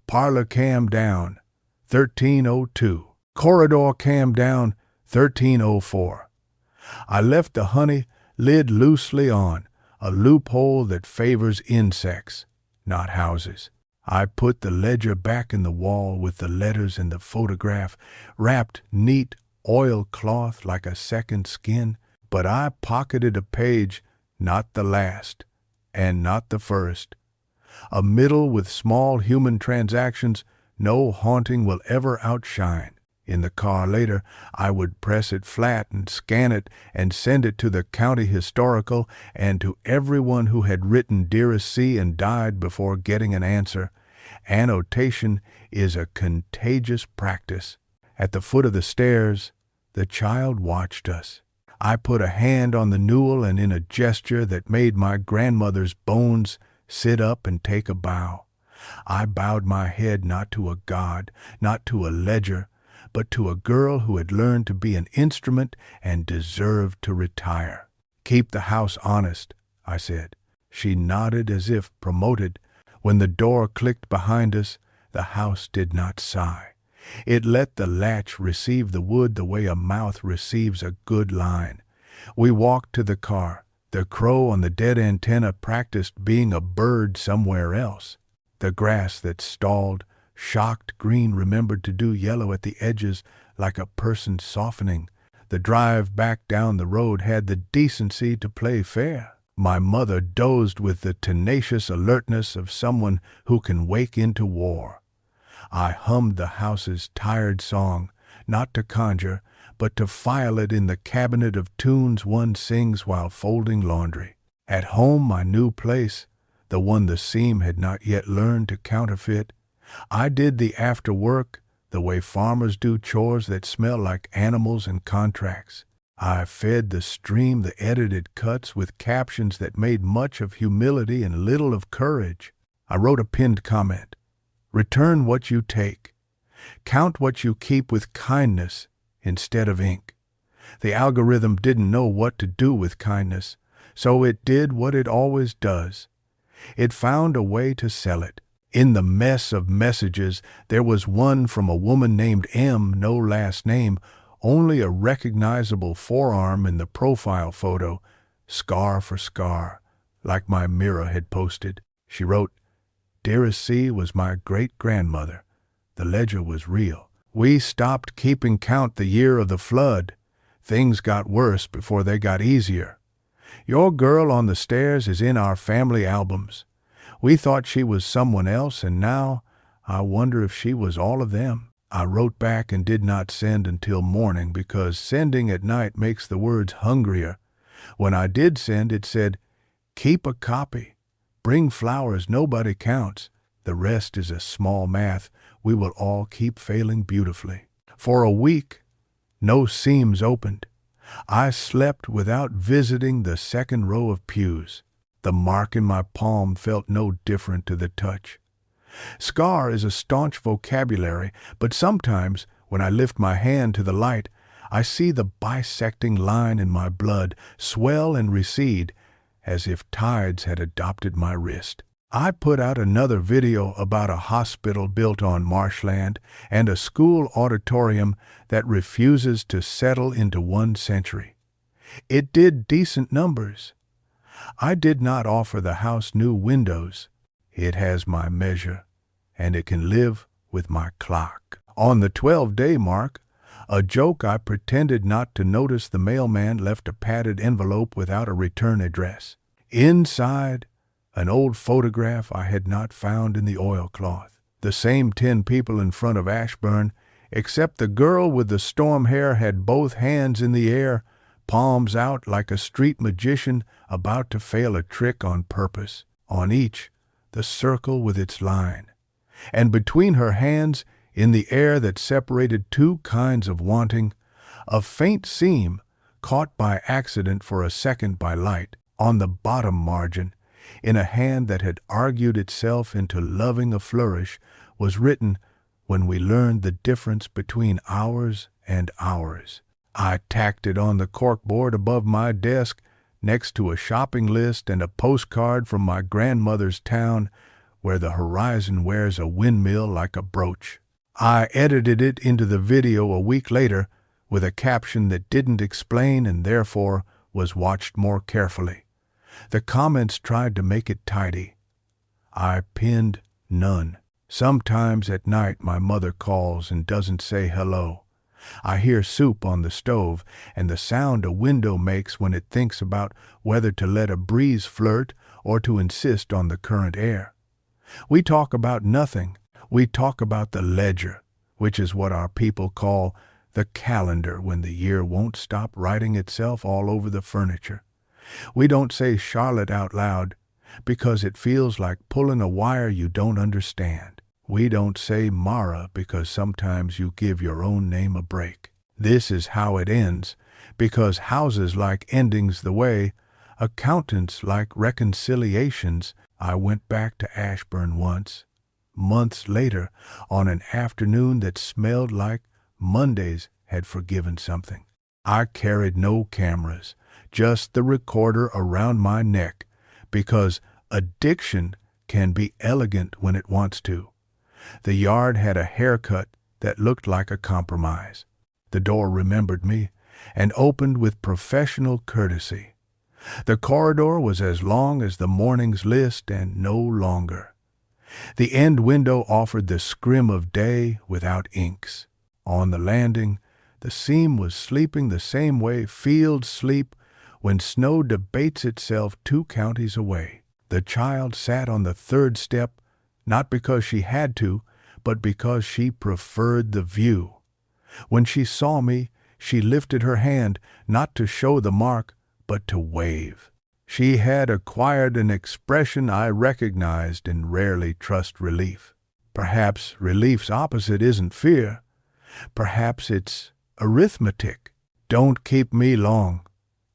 Parlor cam down, 1302. Corridor cam down, 1304. I left the honey lid loosely on, a loophole that favors insects, not houses. I put the ledger back in the wall with the letters and the photograph, wrapped neat oilcloth like a second skin, but I pocketed a page, not the last, and not the first. A middle with small human transactions no haunting will ever outshine. In the car later, I would press it flat and scan it and send it to the county historical and to everyone who had written Dearest C and died before getting an answer. Annotation is a contagious practice. At the foot of the stairs, the child watched us. I put a hand on the newel and in a gesture that made my grandmother's bones sit up and take a bow. I bowed my head not to a god, not to a ledger, but to a girl who had learned to be an instrument and deserved to retire. Keep the house honest, I said. She nodded as if promoted. When the door clicked behind us, the house did not sigh. It let the latch receive the wood the way a mouth receives a good line. We walked to the car. The crow on the dead antenna practiced being a bird somewhere else. The grass that stalled, shocked green remembered to do yellow at the edges like a person softening. The drive back down the road had the decency to play fair. My mother dozed with the tenacious alertness of someone who can wake into war. I hummed the house's tired song, not to conjure, but to file it in the cabinet of tunes one sings while folding laundry. At home, my new place, the one the seam had not yet learned to counterfeit, I did the after work the way farmers do chores that smell like animals and contracts. I fed the stream the edited cuts with captions that made much of humility and little of courage. I wrote a pinned comment. Return what you take. Count what you keep with kindness instead of ink. The algorithm didn't know what to do with kindness, so it did what it always does. It found a way to sell it. In the mess of messages, there was one from a woman named M, no last name, only a recognizable forearm in the profile photo, scar for scar, like my mirror had posted. She wrote, "Dearest C was my great-grandmother. The ledger was real. We stopped keeping count the year of the flood. Things got worse before they got easier. Your girl on the stairs is in our family albums. We thought she was someone else, and now I wonder if she was all of them." I wrote back and did not send until morning because sending at night makes the words hungrier. When I did send, it said, "Keep a copy. Bring flowers, nobody counts. The rest is a small math. We will all keep failing beautifully." For a week, no seams opened. I slept without visiting the second row of pews. The mark in my palm felt no different to the touch. Scar is a staunch vocabulary, but sometimes, when I lift my hand to the light, I see the bisecting line in my blood swell and recede, as if tides had adopted my wrist. I put out another video about a hospital built on marshland and a school auditorium that refuses to settle into 1 century. It did decent numbers. I did not offer the house new windows. It has my measure, and it can live with my clock. On the 12-day mark, a joke I pretended not to notice, the mailman left a padded envelope without a return address. Inside, an old photograph I had not found in the oilcloth. The same 10 people in front of Ashburn, except the girl with the storm hair had both hands in the air, palms out like a street magician about to fail a trick on purpose. On each, the circle with its line. And between her hands, in the air that separated 2 kinds of wanting, a faint seam, caught by accident for a second by light, on the bottom margin, in a hand that had argued itself into loving a flourish, was written, "When we learned the difference between ours and ours." I tacked it on the corkboard above my desk, next to a shopping list and a postcard from my grandmother's town, where the horizon wears a windmill like a brooch. I edited it into the video a week later with a caption that didn't explain and therefore was watched more carefully. The comments tried to make it tidy. I pinned none. Sometimes at night my mother calls and doesn't say hello. I hear soup on the stove and the sound a window makes when it thinks about whether to let a breeze flirt or to insist on the current air. We talk about nothing. We talk about the ledger, which is what our people call the calendar when the year won't stop writing itself all over the furniture. We don't say Charlotte out loud because it feels like pulling a wire you don't understand. We don't say Mara because sometimes you give your own name a break. This is how it ends, because houses like endings the way, accountants like reconciliations. I went back to Ashburn once, months later, on an afternoon that smelled like Mondays had forgiven something. I carried no cameras, just the recorder around my neck, because addiction can be elegant when it wants to. The yard had a haircut that looked like a compromise. The door remembered me and opened with professional courtesy. The corridor was as long as the morning's list and no longer. The end window offered the scrim of day without inks. On the landing, the seam was sleeping the same way fields sleep when snow debates itself 2 counties away. The child sat on the 3rd step, not because she had to, but because she preferred the view. When she saw me, she lifted her hand, not to show the mark, but to wave. She had acquired an expression I recognized and rarely trust relief. Perhaps relief's opposite isn't fear. Perhaps it's arithmetic. Don't keep me long,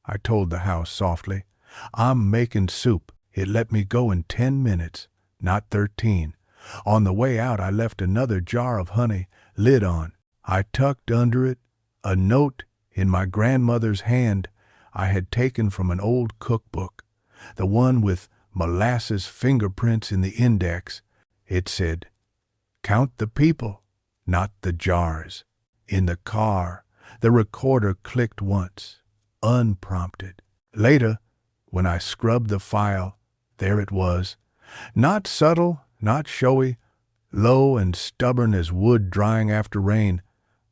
I told the house softly. I'm making soup. It let me go in 10 minutes, not 13. On the way out, I left another jar of honey, lid on. I tucked under it a note in my grandmother's hand I had taken from an old cookbook, the one with molasses fingerprints in the index. It said, "Count the people, not the jars." In the car, the recorder clicked once, unprompted. Later, when I scrubbed the file, there it was. Not subtle, not showy, low and stubborn as wood drying after rain.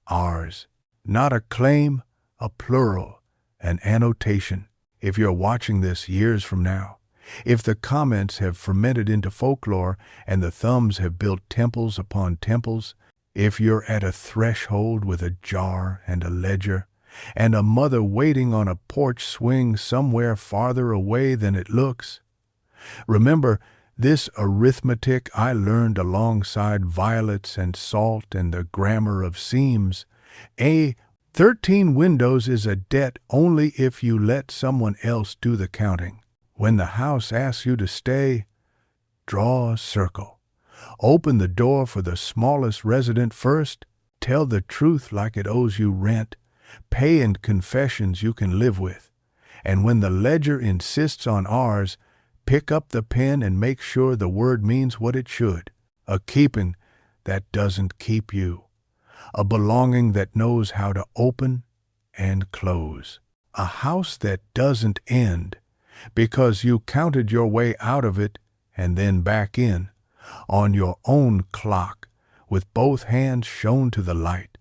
Ours. Not a claim, a plural, an annotation. If you're watching this years from now, if the comments have fermented into folklore and the thumbs have built temples upon temples, if you're at a threshold with a jar and a ledger, and a mother waiting on a porch swing somewhere farther away than it looks, remember, this arithmetic I learned alongside violets and salt and the grammar of seams. 13 windows is a debt only if you let someone else do the counting. When the house asks you to stay, draw a circle. Open the door for the smallest resident first. Tell the truth like it owes you rent. Pay in confessions you can live with. And when the ledger insists on ours, pick up the pen and make sure the word means what it should. A keeping that doesn't keep you. A belonging that knows how to open and close. A house that doesn't end because you counted your way out of it and then back in on your own clock with both hands shown to the light.